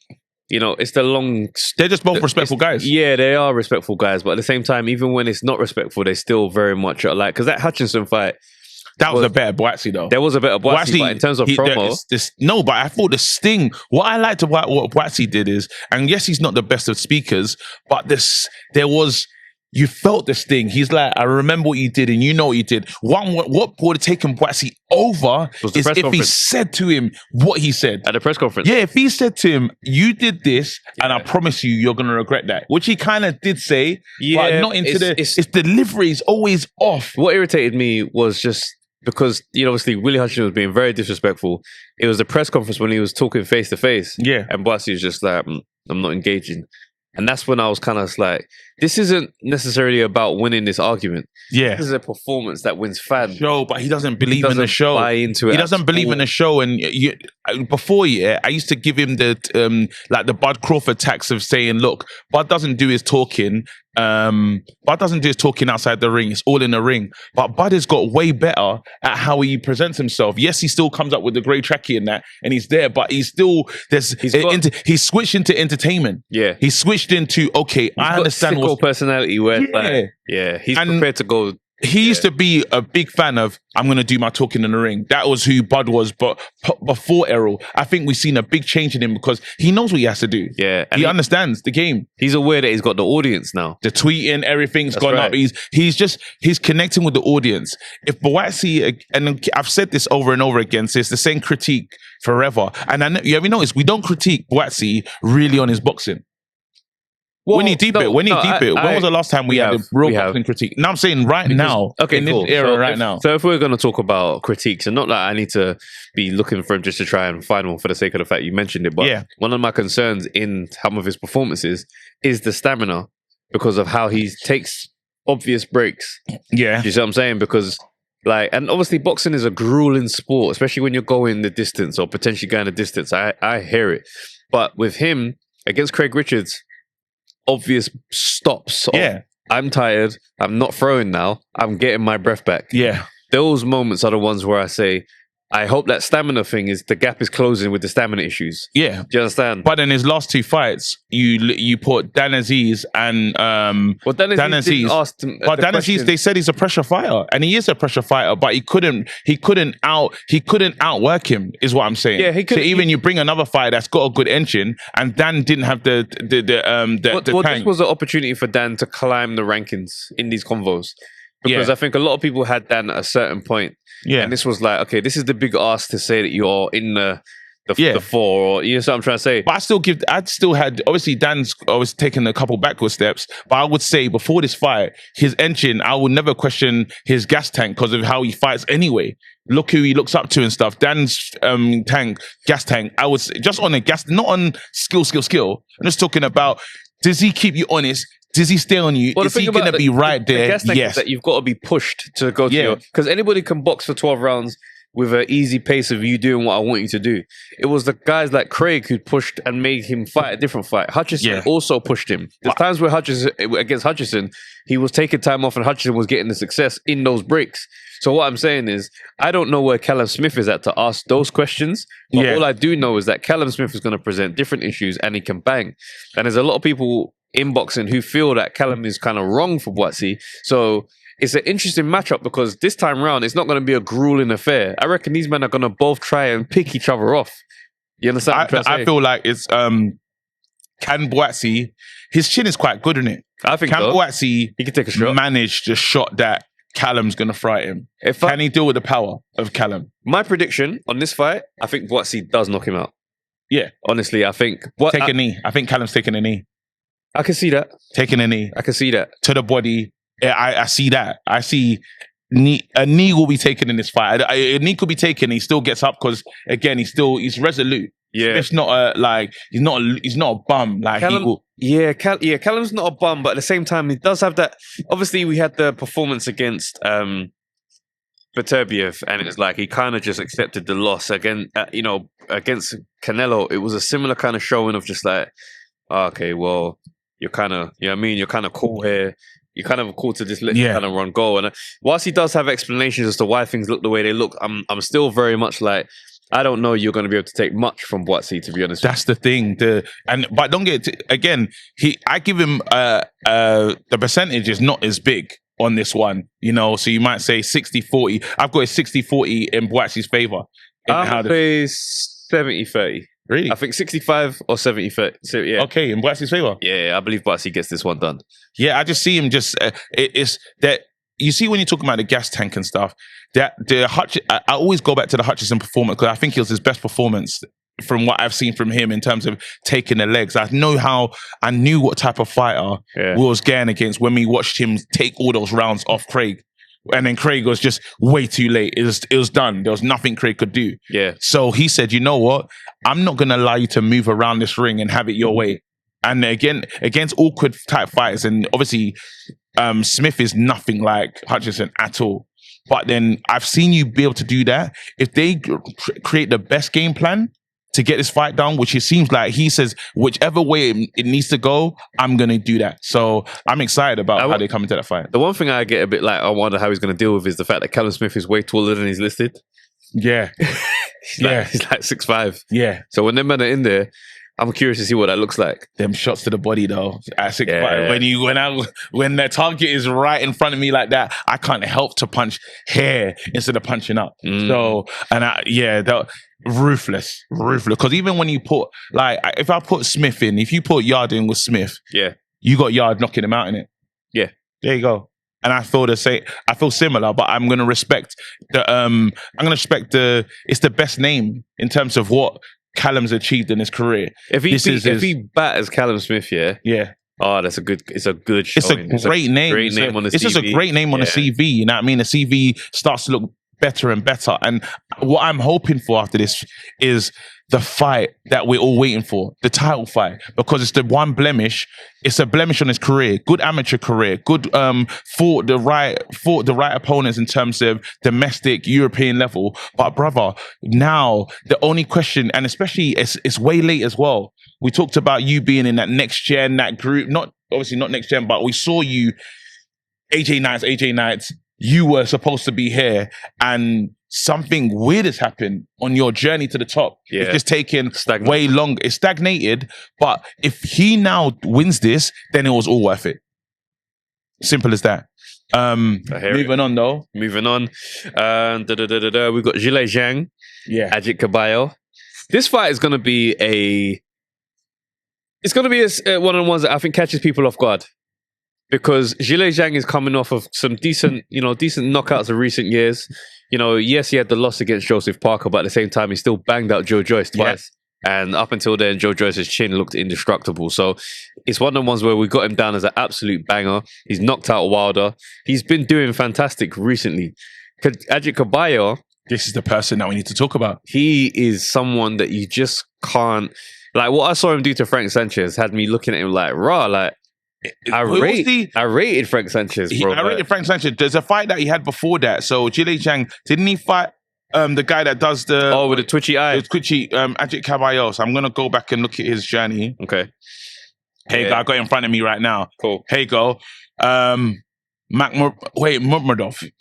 it's the long... They're just both respectful guys. Yeah, they are respectful guys. But at the same time, even when it's not respectful, they still very much are like... Because that Hutchinson fight... That was a better Buatsi though. There was a better Buatsi, but in terms of promo... No, but I thought the sting... What I liked about what Buatsi did is... And yes, he's not the best of speakers, but there was... You felt the sting. He's like, I remember what you did and you know what you did. What would have taken Buatsi over is if he said to him what he said. At the press conference. Yeah, if he said to him, you did this and I promise you're going to regret that. Which he kind of did say, but not into his delivery is always off. What irritated me was just because, obviously Willie Hutchinson was being very disrespectful. It was the press conference when he was talking face to face. Yeah. And Buatsi was just like, I'm not engaging. And that's when I was kind of like, this isn't necessarily about winning this argument. Yeah. This is a performance that wins fans. Show, but he doesn't believe in the show. Buy into it. He doesn't believe in the show. And before, I used to give him the Bud Crawford tax of saying, look, Bud doesn't do his talking. Bud doesn't do his talking outside the ring. It's all in the ring. But Bud has got way better at how he presents himself. Yes, he still comes up with the grey trackie and that, and he's there, but he's still, he's switched into entertainment. Yeah. He switched into, okay, I understand whole personality where he's prepared to go he used to be a big fan of, I'm going to do my talking in the ring. That was who Bud was, but before Errol, I think we've seen a big change in him because he knows what he has to do. Yeah. And he understands the game. He's aware that he's got the audience now. The tweeting, everything's gone up. He's connecting with the audience. If Buatsi, and I've said this over and over again, so it's the same critique forever. And you ever notice, we don't critique Buatsi really on his boxing. Well, when you deep it, when was the last time we had a real boxing critique? Now I'm saying now, in this era now. So if we're going to talk about critiques, and not that I need to be looking for him just to try and find one for the sake of the fact you mentioned it, but one of my concerns in some of his performances is the stamina because of how he takes obvious breaks. Yeah. Do you see what I'm saying? Because and obviously boxing is a grueling sport, especially when you're going the distance or potentially going the distance. I hear it. But with him, against Craig Richards, obvious stops. I'm tired. I'm not throwing now. I'm getting my breath back. Yeah. Those moments are the ones where I say, I hope that stamina thing the gap is closing with the stamina issues. Yeah. Do you understand? But in his last two fights, you put Dan Aziz and Dan Aziz, they said he's a pressure fighter, and he is a pressure fighter, but he couldn't outwork him, is what I'm saying. Yeah, he could. So even you bring another fighter that's got a good engine, and Dan didn't have the this was an opportunity for Dan to climb the rankings in these convos. Because I think a lot of people had Dan at a certain point. Yeah. And this was like, okay, this is the big ask to say that you're in the four, or you know what I'm trying to say. But obviously Dan's always taken a couple backward steps, but I would say before this fight, his engine, I would never question his gas tank because of how he fights anyway. Look who he looks up to and stuff. Dan's gas tank, I was just on a gas, not on skill. I'm just talking about, does he keep you honest? Does he stay on you? Is he going to be right there? Yes. That you've got to be pushed to go to your... Because anybody can box for 12 rounds with an easy pace of you doing what I want you to do. It was the guys like Craig who pushed and made him fight a different fight. Hutchison also pushed him. There's times where against Hutchison, he was taking time off and Hutchison was getting the success in those breaks. So what I'm saying is, I don't know where Callum Smith is at to ask those questions. But all I do know is that Callum Smith is going to present different issues and he can bang. And there's a lot of people in boxing who feel that Callum is kind of wrong for Buatsi. So it's an interesting matchup because this time round, it's not going to be a grueling affair. I reckon these men are going to both try and pick each other off. You understand? I feel like it's can Buatsi, his chin is quite good, isn't it? I think can Buatsi he can take a shot. Manage the shot that Callum's going to fright him? Can he deal with the power of Callum? My prediction on this fight, I think Buatsi does knock him out. Yeah. Honestly, I think... Take a knee. I think Callum's taking a knee. I can see that. Taking a knee. I can see that. To the body. I see that. I see a knee will be taken in this fight. A knee could be taken. He still gets up because, again, he's resolute. Yeah. It's not he's not a bum. Like Callum, Callum's not a bum, but at the same time, he does have that. Obviously, we had the performance against Beterbiev, and it was like he kind of just accepted the loss. Again, against Canelo, it was a similar kind of showing of just like, okay, well, you're kind of, you know what I mean? You're kind of cool here. You're kind of cool to just let you kind of run go. And whilst he does have explanations as to why things look the way they look, I'm still very much like, I don't know you're going to be able to take much from Buatsi, to be honest. That's the thing. But don't get again. I give him the percentage is not as big on this one, So you might say 60-40. I've got a 60-40 in Buatsi's favor. I'm say 70-30. Really? I think 65 or 70-30. So, yeah. Okay, in Buatsi's favor. Yeah, I believe Buatsi gets this one done. Yeah, I just see him just. It's that you see when you're talking about the gas tank and stuff. I always go back to the Hutchison performance because I think it was his best performance from what I've seen from him in terms of taking the legs. I knew what type of fighter we was getting against when we watched him take all those rounds off Craig. And then Craig was just way too late. It was done. There was nothing Craig could do. Yeah. So he said, you know what? I'm not going to allow you to move around this ring and have it your way. And again, against awkward type fighters, and obviously Smith is nothing like Hutchison at all. But then I've seen you be able to do that. If they create the best game plan to get this fight down, which it seems like he says, whichever way it needs to go, I'm going to do that. So I'm excited about how they come into that fight. The one thing I get a bit like, I wonder how he's going to deal with is the fact that Callum Smith is way taller than he's listed. Yeah. He's like 6'5". Yeah. So when them men are in there, I'm curious to see what that looks like. Them shots to the body though. At 6'5", when the target is right in front of me like that, I can't help to punch here instead of punching up. So ruthless. Because even when you put if I put Smith in, if you put Yard in with Smith, you got Yard knocking him out in it. Yeah, there you go. And I feel I feel similar, but I'm gonna respect it's the best name in terms of what Callum's achieved in his career. If he batters Callum Smith, yeah. Oh, it's a good showing. It's a great name. Great name on the CV. It's just a great name on the CV. You know what I mean? The CV starts to look better and better. And what I'm hoping for after this is the fight that we're all waiting for, the title fight, because it's the one blemish. It's a blemish on his career. Good amateur career. Good fought the right opponents in terms of domestic European level. But brother, now the only question, and especially it's way late as well. We talked about you being in that next gen, that group. Not next gen, but we saw you, AJ Knights. You were supposed to be here, and something weird has happened on your journey to the top. Yeah. It's just taken way long. It's stagnated, but if he now wins this, then it was all worth it. Simple as that. Moving on though. Moving on. We've got Zhang. Yeah. Ajit Kabayel. This fight is going to be one of the ones that I think catches people off guard. Because Zhang is coming off of some decent knockouts of recent years. Yes, he had the loss against Joseph Parker, but at the same time, he still banged out Joe Joyce twice. Yeah. And up until then, Joe Joyce's chin looked indestructible. So it's one of the ones where we got him down as an absolute banger. He's knocked out Wilder. He's been doing fantastic recently. Ajit Kabayel, this is the person that we need to talk about. He is someone that you just can't... Like, what I saw him do to Frank Sanchez had me looking at him like, I rated Frank Sanchez, bro. I rated Frank Sanchez. There's a fight that he had before that. So Zhang, didn't he fight the guy that does the... Oh, with the twitchy eye. The twitchy, Ajit Kabayel. So I'm going to go back and look at his journey. Okay. Hey, I got it in front of me right now. Cool. Hey, go. Murmadov.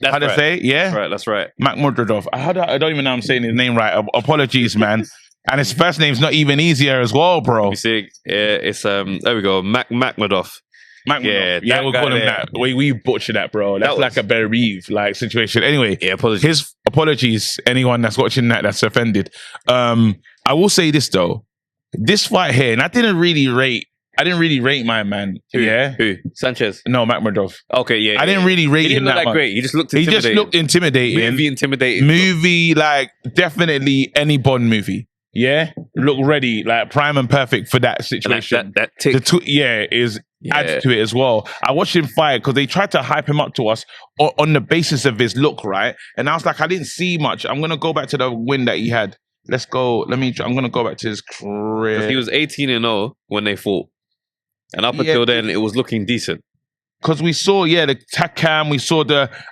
How to say? Yeah? That's right. Murmadov. I don't even know I'm saying his name right. Apologies, man. And his first name's not even easier as well, bro. You see, it's there we go, Makhmudov. Yeah, we'll call him that. We butchered that, bro. That's like a Beterbiev situation. Anyway, apologies. Apologies, anyone that's watching that's offended. I will say this though, this fight here, and I didn't really rate my man. Who? Sanchez? No, Makhmudov. Okay, yeah. I didn't really rate him that much. Great. He just looked intimidating. Movie, like definitely any Bond movie. Yeah, look ready, like prime and perfect for that situation. That tick. Adds to it as well. I watched him fight because they tried to hype him up to us on the basis of his look, right? And I was like, I didn't see much. I'm gonna go back to the win that he had. Let's go. I'm gonna go back to his career. He was 18-0 when they fought, and up until then, it was looking decent. Because we saw, the Takam, we saw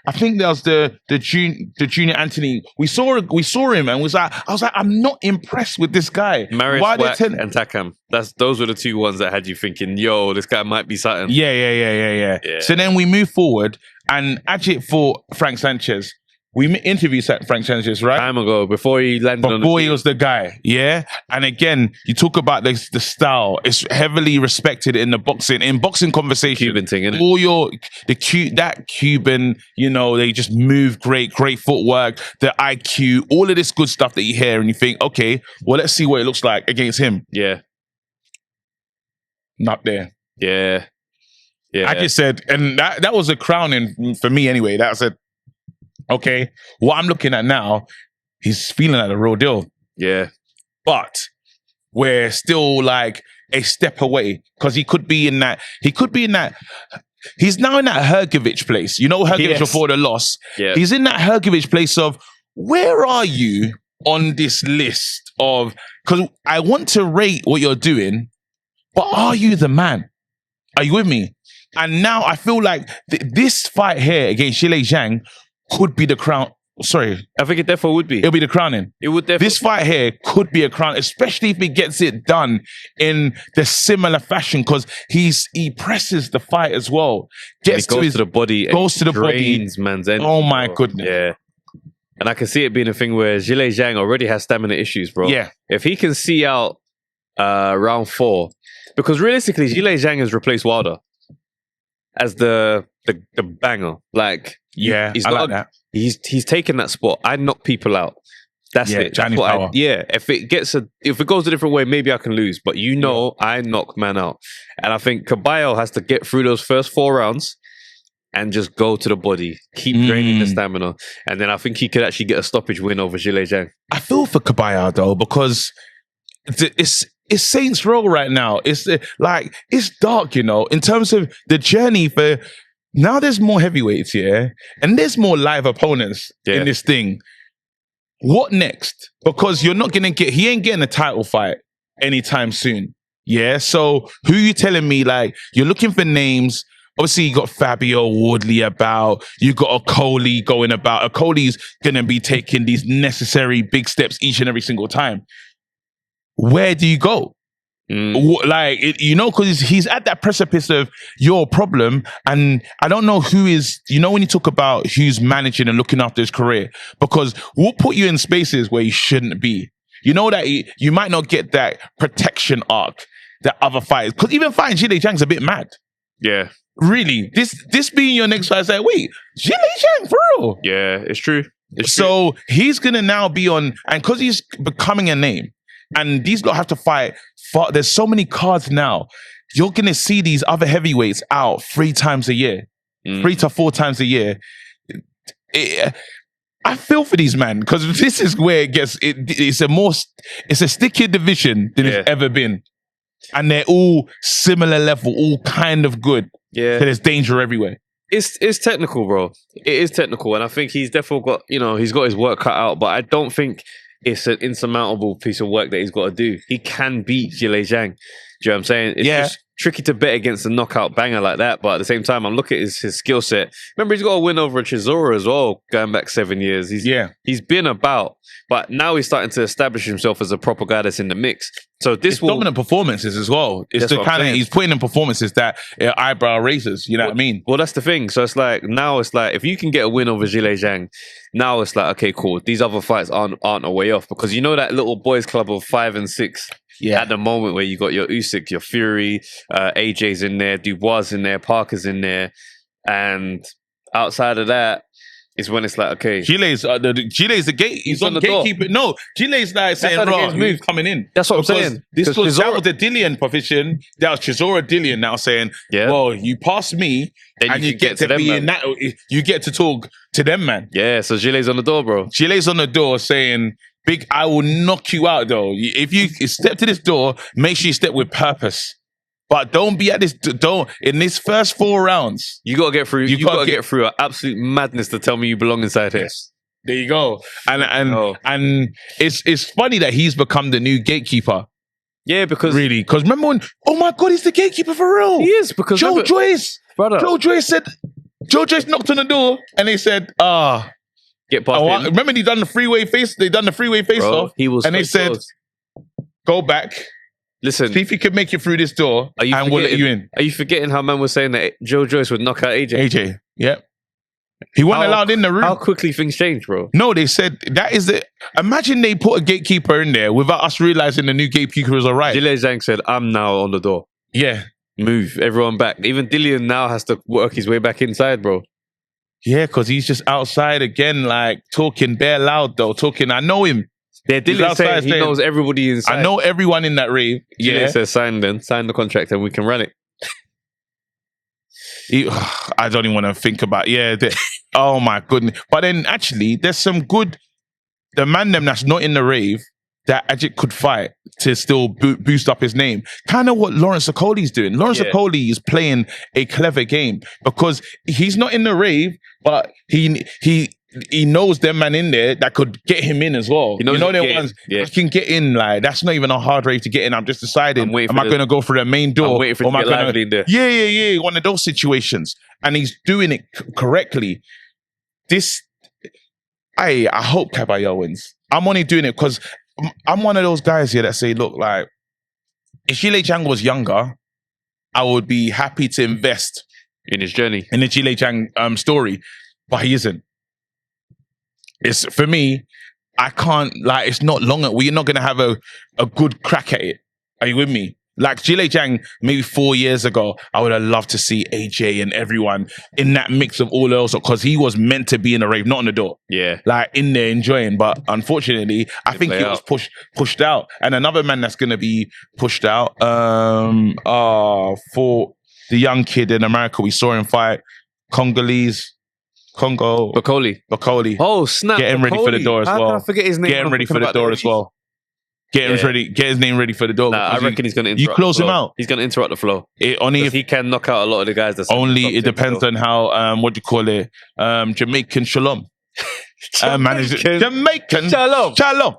I think there was the junior Anthony. We saw him, and I was like, I'm not impressed with this guy. Marius Wack and Takam. Those were the two ones that had you thinking, yo, this guy might be something. Yeah. So then we move forward, and Ajit fought Frank Sanchez. We interviewed Frank Sanchez, right? Time ago, before he landed on the Before he was the guy, yeah? And again, you talk about the style. It's heavily respected in boxing conversation. Cuban thing, innit? All that Cuban, they just move great footwork, the IQ, all of this good stuff that you hear and you think, okay, well, let's see what it looks like against him. Yeah. Not there. Yeah. I just said, and that was a crowning for me anyway. That said, okay, what I'm looking at now, he's feeling like the real deal. Yeah. But we're still like a step away because he could be in that, he's now in that Hrgovic place. Hrgovic before the loss. Yeah. He's in that Hrgovic place of, where are you on this list of, because I want to rate what you're doing, but are you the man? Are you with me? And now I feel like this fight here against Zhang could be the crown. Sorry. I think it definitely would be. It'll be the crowning. It would definitely. This fight here could be a crown, especially if he gets it done in the similar fashion, because he presses the fight as well. Goes to the body. Drains man's energy. Oh my goodness. Yeah. And I can see it being a thing where Zhang already has stamina issues, bro. Yeah. If he can see out round 4. Because realistically, Zhilei Zhang has replaced Wilder as the banger. Like, I like that. He's taken that spot. I knock people out. That's it. That's what if it goes a different way, maybe I can lose. But I knock man out. And I think Kabayel has to get through those first 4 rounds and just go to the body, keep draining the stamina. And then I think he could actually get a stoppage win over Zhilei Zhang. I feel for Kabayel though, because it's Saints Row right now. It's dark, in terms of the journey for now. There's more heavyweights, and there's more live opponents in this thing. What next? Because you're not gonna he ain't getting a title fight anytime soon. Yeah. So who you telling me? Like, you're looking for names. Obviously, you got Fabio Wardley about. You got Okoli going about. Okoli's gonna be taking these necessary big steps each and every single time. Where do you go? Because he's at that precipice of your problem, and I don't know who is. When you talk about who's managing and looking after his career, because we'll put you in spaces where you shouldn't be. That you might not get that protection arc that other fighters. Because even fighting Zhilei Zhang's a bit mad. Yeah, really. This being your next fight, it's like, wait, Zhilei Zhang for real? Yeah, it's true. So he's gonna now be on, and because he's becoming a name. And these lot have to fight. There's so many cards now. You're going to see these other heavyweights out 3 times a year. 3 to 4 times a year. I feel for these men, because this is where it gets... It's a stickier division than it's ever been. And they're all similar level, all kind of good. Yeah. So there's danger everywhere. It's technical, bro. It is technical. And I think he's definitely got, he's got his work cut out. But I don't think... it's an insurmountable piece of work that he's got to do. He can beat Zhilei Zhang. Do you know what I'm saying? It's just tricky to bet against a knockout banger like that. But at the same time, I'm looking at his skill set. Remember, he's got a win over Chisora as well, going back 7 years. He's been about. But now he's starting to establish himself as a proper guy that's in the mix. So this dominant performances as well. It's the kind of, he's putting in performances that eyebrow raisers. You know what I mean? Well, that's the thing. So it's like, if you can get a win over Zhilei Zhang, now it's like, okay, cool. These other fights aren't a way off, because that little boys club of 5 and 6 at the moment, where you got your Usyk, your Fury, AJ's in there, Dubois in there, Parker's in there, and outside of that, is when it's like, okay, Gilei's the gate. He's on the gatekeeper. No, Gilei's like saying, "Bro, move coming in." That's what I'm saying. That was the Dillian position. That was Chisora Dillian now saying, "Well, you pass me, then and you get to be in that. You get to talk to them, man." Yeah. So Gilei's on the door, bro. Gilei's on the door saying, "Big, I will knock you out, though. If you step to this door, make sure you step with purpose." But don't be at this. Don't in this first 4 rounds. You got to get through. You got to get through an absolute madness to tell me you belong inside here. There you go. And it's funny that he's become the new gatekeeper. Yeah, because remember when? Oh my God, he's the gatekeeper for real. He is, because Joe Joyce said. Joe Joyce knocked on the door and they said, get past him. Remember they done the freeway face off. He was, and they said, go back. Listen, see if you can make it through this door, and we'll let you in. Are you forgetting how man was saying that Joe Joyce would knock out AJ? Yep. He wasn't allowed in the room. How quickly things change, bro. No, they said that is the. Imagine they put a gatekeeper in there without us realizing the new gatekeeper is alright. Zhilei Zhang said, "I'm now on the door." Yeah. Move everyone back. Even Dillian now has to work his way back inside, bro. Yeah, because he's just outside again, like talking bare loud though. I know him. Yeah, Dillian saying he knows everybody inside. I know everyone in that rave. Yeah, says sign the contract and we can run it. I don't even want to think about. Oh my goodness! But then actually, there's some good. The man them that's not in the rave that Ajit could fight to still boost up his name. Kind of what Lawrence Okoli's doing. Lawrence Okoli is playing a clever game because he's not in the rave, but he knows them man in there that could get him in as well. You know them ones I can get in, like that's not even a hard rave to get in. I'm just deciding, am I going to go for the main door? I'm waiting for it to get lively in there. Yeah. One of those situations. And he's doing it correctly. I hope Kabayel wins. I'm only doing it because I'm one of those guys here that say, look, like, if Zhilei Zhang was younger, I would be happy to invest in his journey, in the Zhilei Zhang story, but he isn't. It's for me, I can't, like, it's not long. We're not going to have a good crack at it Are you with me? Like Zhang, maybe 4 years ago, I would have loved to see AJ and everyone in that mix of all else because he was meant to be in a rave, not on the door. Yeah. Like in there enjoying. But unfortunately, I think he was pushed out. And another man that's going to be pushed out for the young kid in America, we saw him fight Bakoli. Oh, snap. Get him ready for the door as well. How can I forget his name? Get him ready for the door as well. Get his name ready for the door. Nah, I reckon he's going to interrupt. You close him out. He's going to interrupt the flow. Only if he can knock out a lot of the guys. It depends on how Jamaican Shalom. Jamaican Shalom.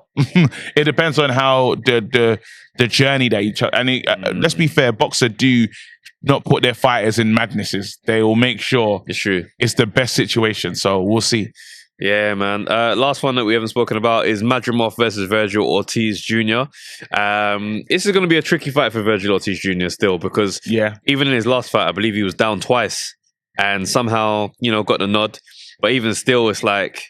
It depends on how the journey that each other. And let's be fair, boxers do not put their fighters in madnesses. They will make sure it's true. It's the best situation. So we'll see. Yeah, man. Last one that we haven't spoken about is Madrimov versus Virgil Ortiz Jr. This is going to be a tricky fight for Virgil Ortiz Jr. still because even in his last fight, I believe he was down twice and somehow, got the nod. But even still, it's like,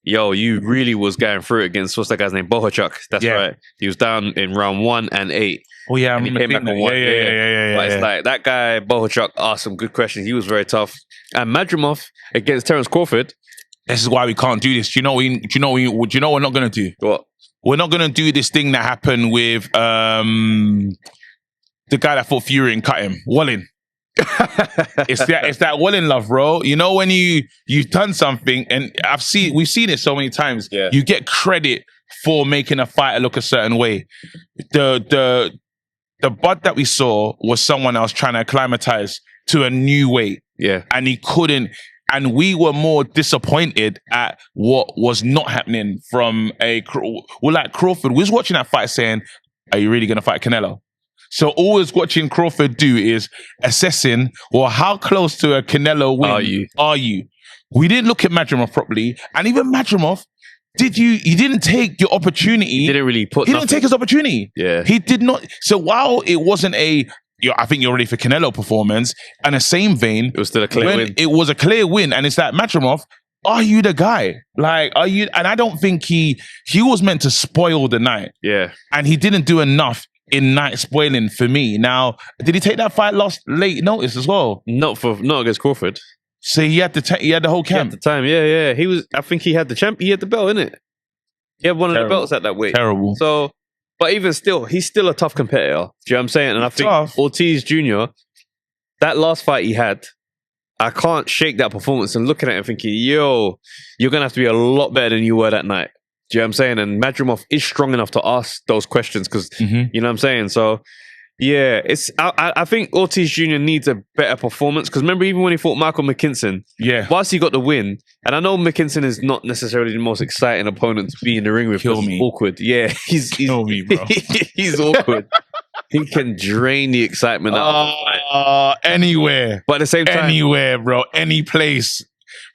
yo, you really was going through it against, what's that guy's name? Bohachuk. That's right. He was down in round 1 and 8. Oh, yeah. And he came back on 1. Yeah. But it's like, that guy, Bohachuk, asked some good questions. He was very tough. And Madrimov against Terence Crawford. This is why we can't do this. Do you know what we're not going to do? What? We're not going to do this thing that happened with the guy that fought Fury and cut him, Wallin. It's that Wallin love, bro. You know when you've done something, and we've seen it so many times. Yeah. You get credit for making a fighter look a certain way. The bud that we saw was someone else trying to acclimatize to a new weight. Yeah, and he couldn't. And we were more disappointed at what was not happening from Crawford. We was watching that fight saying, are you really going to fight Canelo? So always watching Crawford do is assessing, well, how close to a Canelo win are you? We didn't look at Madrimov properly. And even Madrimov, he didn't take your opportunity. He didn't really He didn't take his opportunity. Yeah. He did not. So while it wasn't I think you're ready for Canelo performance. And the same vein, it was still a clear win. It was a clear win, and it's that Madrimov. Are you the guy? Like, are you? And I don't think he was meant to spoil the night. Yeah, and he didn't do enough in night spoiling for me. Now, did he take that fight late notice as well? Not against Crawford. So he had the whole camp. At the time, yeah. He was. I think he had the champ. He had the belt, innit? He had one of the belts at that weight. Terrible. So. But even still, he's still a tough competitor. Do you know what I'm saying? And I think Ortiz Jr., that last fight he had, I can't shake that performance and looking at it and thinking, yo, you're going to have to be a lot better than you were that night. Do you know what I'm saying? And Madrimov is strong enough to ask those questions because, you know what I'm saying? So, yeah, I think Ortiz Jr. needs a better performance because remember even when he fought Michael McKinson, whilst he got the win, and I know McKinson is not necessarily the most exciting opponent to be in the ring with. Kill me. Awkward. Yeah, he's kill me, bro. He's awkward. He can drain the excitement out. Anywhere. But at the same time, anywhere, bro. Any place.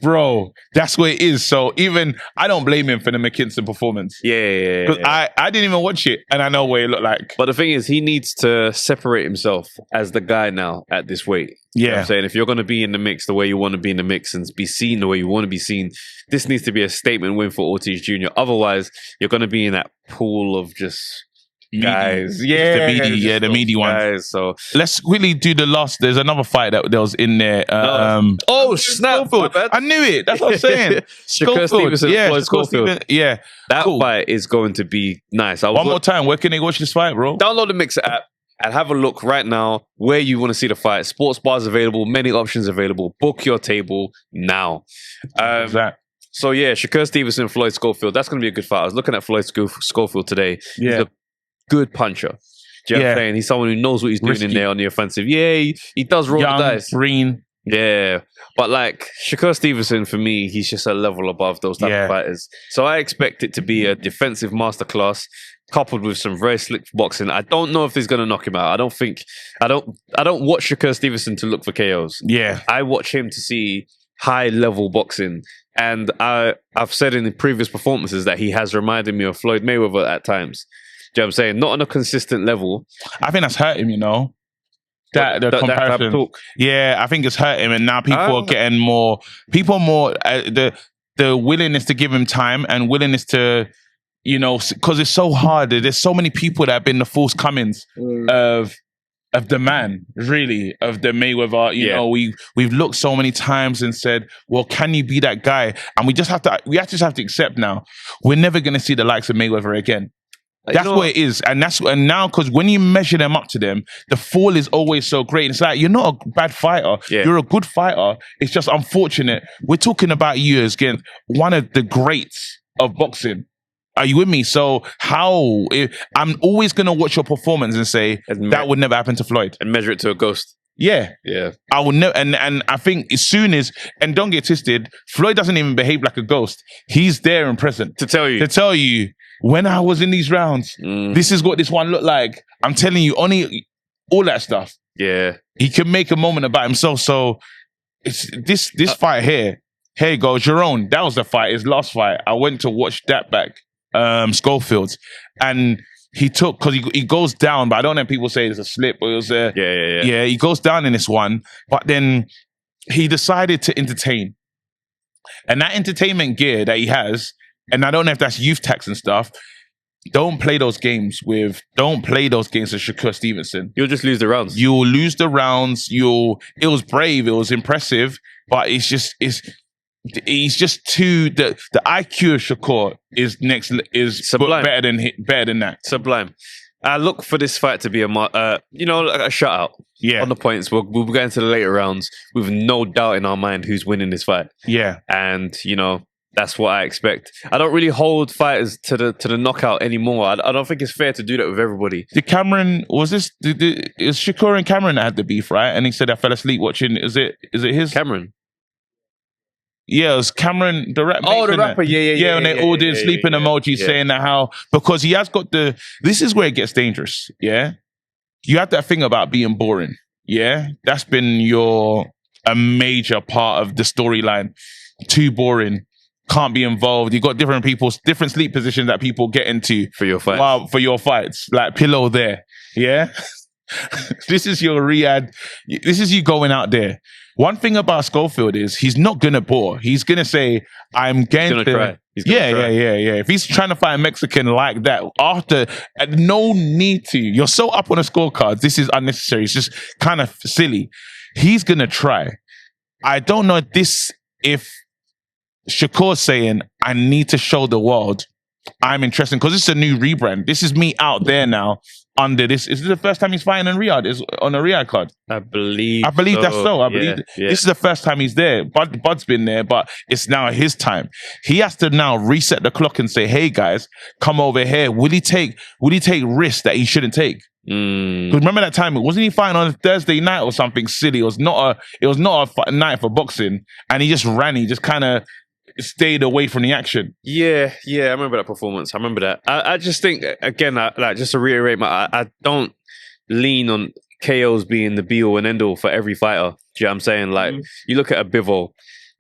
Bro, that's what it is. So even I don't blame him for the McKinson performance. Yeah. Because I didn't even watch it and I know what it looked like. But the thing is, he needs to separate himself as the guy now at this weight. You know what I'm saying? If you're going to be in the mix the way you want to be in the mix and be seen the way you want to be seen, this needs to be a statement win for Ortiz Jr. Otherwise, you're going to be in that pool of just guys. The meaty one. So let's quickly do the last. There's another fight that was in there. Snap! I knew it. That's what I'm saying. Shakur Stevenson, Floyd Schofield. Yeah, that fight is going to be nice. One more time. Where can they watch this fight, bro? Download the Mixer app and have a look right now where you want to see the fight. Sports bars available, many options available. Book your table now. So yeah, Shakur Stevenson, Floyd Schofield. That's going to be a good fight. I was looking at Floyd Schofield today. Yeah. He's a good puncher. Do you know what I'm saying? He's someone who knows what he's doing in there on the offensive. Yeah, he does roll the dice. Green. Yeah. But like Shakur Stevenson, for me, he's just a level above those type of fighters. So I expect it to be a defensive masterclass coupled with some very slick boxing. I don't know if he's going to knock him out. I don't watch Shakur Stevenson to look for KOs. Yeah. I watch him to see high level boxing. And I've said in the previous performances that he has reminded me of Floyd Mayweather at times. Do you know what I'm saying? Not on a consistent level. I think that's hurt him, you know? The comparison. That yeah, I think it's hurt him. And now people are getting more... the willingness to give him time and willingness to you know, because it's so hard. There's so many people that have been the forthcomings of the man, really, of the Mayweather. You know, we've looked so many times and said, well, can you be that guy? And we just have to accept now, we're never going to see the likes of Mayweather again. That's what it is. And now, because when you measure them up to them, the fall is always so great. It's like, you're not a bad fighter. Yeah. You're a good fighter. It's just unfortunate. We're talking about you as again, one of the greats of boxing. Are you with me? So I'm always going to watch your performance and say, that would never happen to Floyd. And measure it to a ghost. Yeah. I will never, and I think as soon as, and don't get twisted, Floyd doesn't even behave like a ghost. He's there and present. To tell you, when I was in these rounds, this is what this one looked like. I'm telling you, only all that stuff. Yeah. He can make a moment about himself. So it's this fight here you go, Jerome, that was the fight, his last fight. I went to watch that back, Schofield's, and he took, because he goes down, but I don't know if people say it's a slip or it was a... Yeah, he goes down in this one, but then he decided to entertain. And that entertainment gear that he has, and I don't know if that's youth tax and stuff, don't play those games with Shakur Stevenson. You'll just lose the rounds. You'll lose the rounds. It was brave, it was impressive, but he's just too, the IQ of Shakur is sublime. better than that. Sublime. I look for this fight to be a shutout. Yeah. On the points. We'll go into the later rounds with no doubt in our mind who's winning this fight. Yeah. And, that's what I expect. I don't really hold fighters to the knockout anymore. I don't think it's fair to do that with everybody. It was Shakur and Cameron that had the beef, right? And he said, I fell asleep watching, is it his? Cameron. Yeah, it was Cameron, the rapper. Oh, the rapper, yeah. And they all did sleeping emojis saying that because he has got this is where it gets dangerous, yeah? You have that thing about being boring, yeah? That's been a major part of the storyline. Too boring, can't be involved. You got different sleep positions that people get into. For your fights. Like pillow there, yeah? This is your Riyadh, this is you going out there. One thing about Schofield is he's not gonna bore. He's gonna say, "I'm going to try." Yeah. If he's trying to fight a Mexican like that, no need to. You're so up on the scorecards. This is unnecessary. It's just kind of silly. He's gonna try. I don't know if Shakur's saying, "I need to show the world I'm interested," because it's a new rebrand. This is me out there now. Under this, is this the first time he's fighting in Riyadh? Is on a Riyadh card? I believe that's so. I believe this is the first time he's there. Bud's been there, but it's now his time. He has to now reset the clock and say, "Hey guys, come over here." Would he take risks that he shouldn't take? Because remember that time, wasn't he fighting on a Thursday night or something silly? It was not a night for boxing, and he just ran. He just kind of stayed away from the action. Yeah, I remember that performance. I remember that. I just think, again, just to reiterate, I don't lean on KOs being the be-all and end-all for every fighter. Do you know what I'm saying? Like, you look at a Bivol.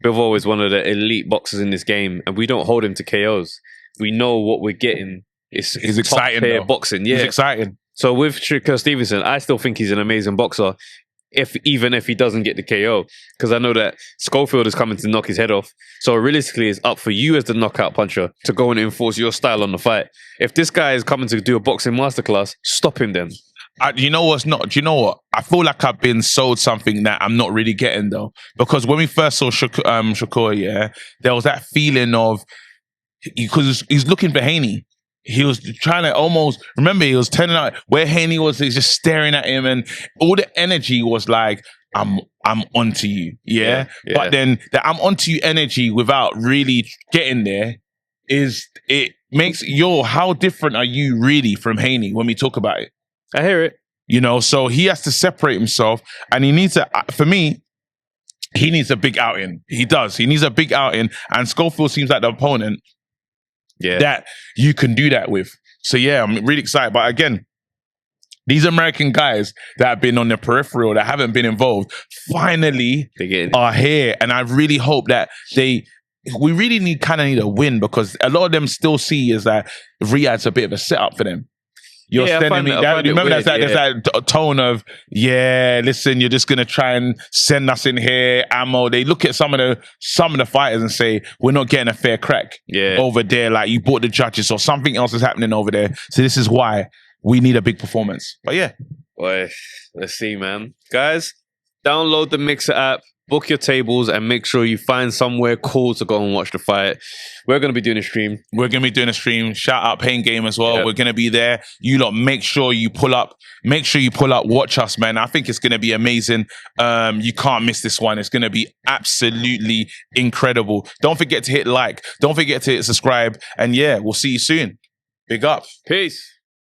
Bivol is one of the elite boxers in this game, and we don't hold him to KOs. We know what we're getting. It's exciting boxing. Yeah, it's exciting. So with Shakur Stevenson, I still think he's an amazing boxer. Even if he doesn't get the KO, because I know that Schofield is coming to knock his head off. So realistically, it's up for you as the knockout puncher to go and enforce your style on the fight. If this guy is coming to do a boxing masterclass, stop him then. Do you know what? I feel like I've been sold something that I'm not really getting though. Because when we first saw Shakur, yeah, there was that feeling of, because he's looking for Haney. He was trying to almost, remember, he was turning out where Haney was, he's just staring at him, and all the energy was like, I'm onto you. Yeah. But then the I'm onto you energy without really getting there it makes how different are you really from Haney when we talk about it? I hear it. So he has to separate himself, and he needs for me, he needs a big outing. He does. He needs a big outing, and Schofield seems like the opponent that you can do that with. So yeah, I'm really excited. But again, these American guys that have been on the peripheral, that haven't been involved, finally are here. And I really hope that we really need a win, because a lot of them still see as that Riyadh's a bit of a setup for them. You're sending me that. Remember, there's that tone of, listen, you're just gonna try and send us in here ammo. They look at some of the fighters and say, we're not getting a fair crack over there. Like you bought the judges or something else is happening over there. So this is why we need a big performance. But yeah, boy, let's see, man. Guys, download the Mixer app. Book your tables and make sure you find somewhere cool to go and watch the fight. We're going to be doing a stream. Shout out Pain Game as well. Yep. We're going to be there. You lot, make sure you pull up. Watch us, man. I think it's going to be amazing. You can't miss this one. It's going to be absolutely incredible. Don't forget to hit like. Don't forget to hit subscribe. And yeah, we'll see you soon. Big up. Peace.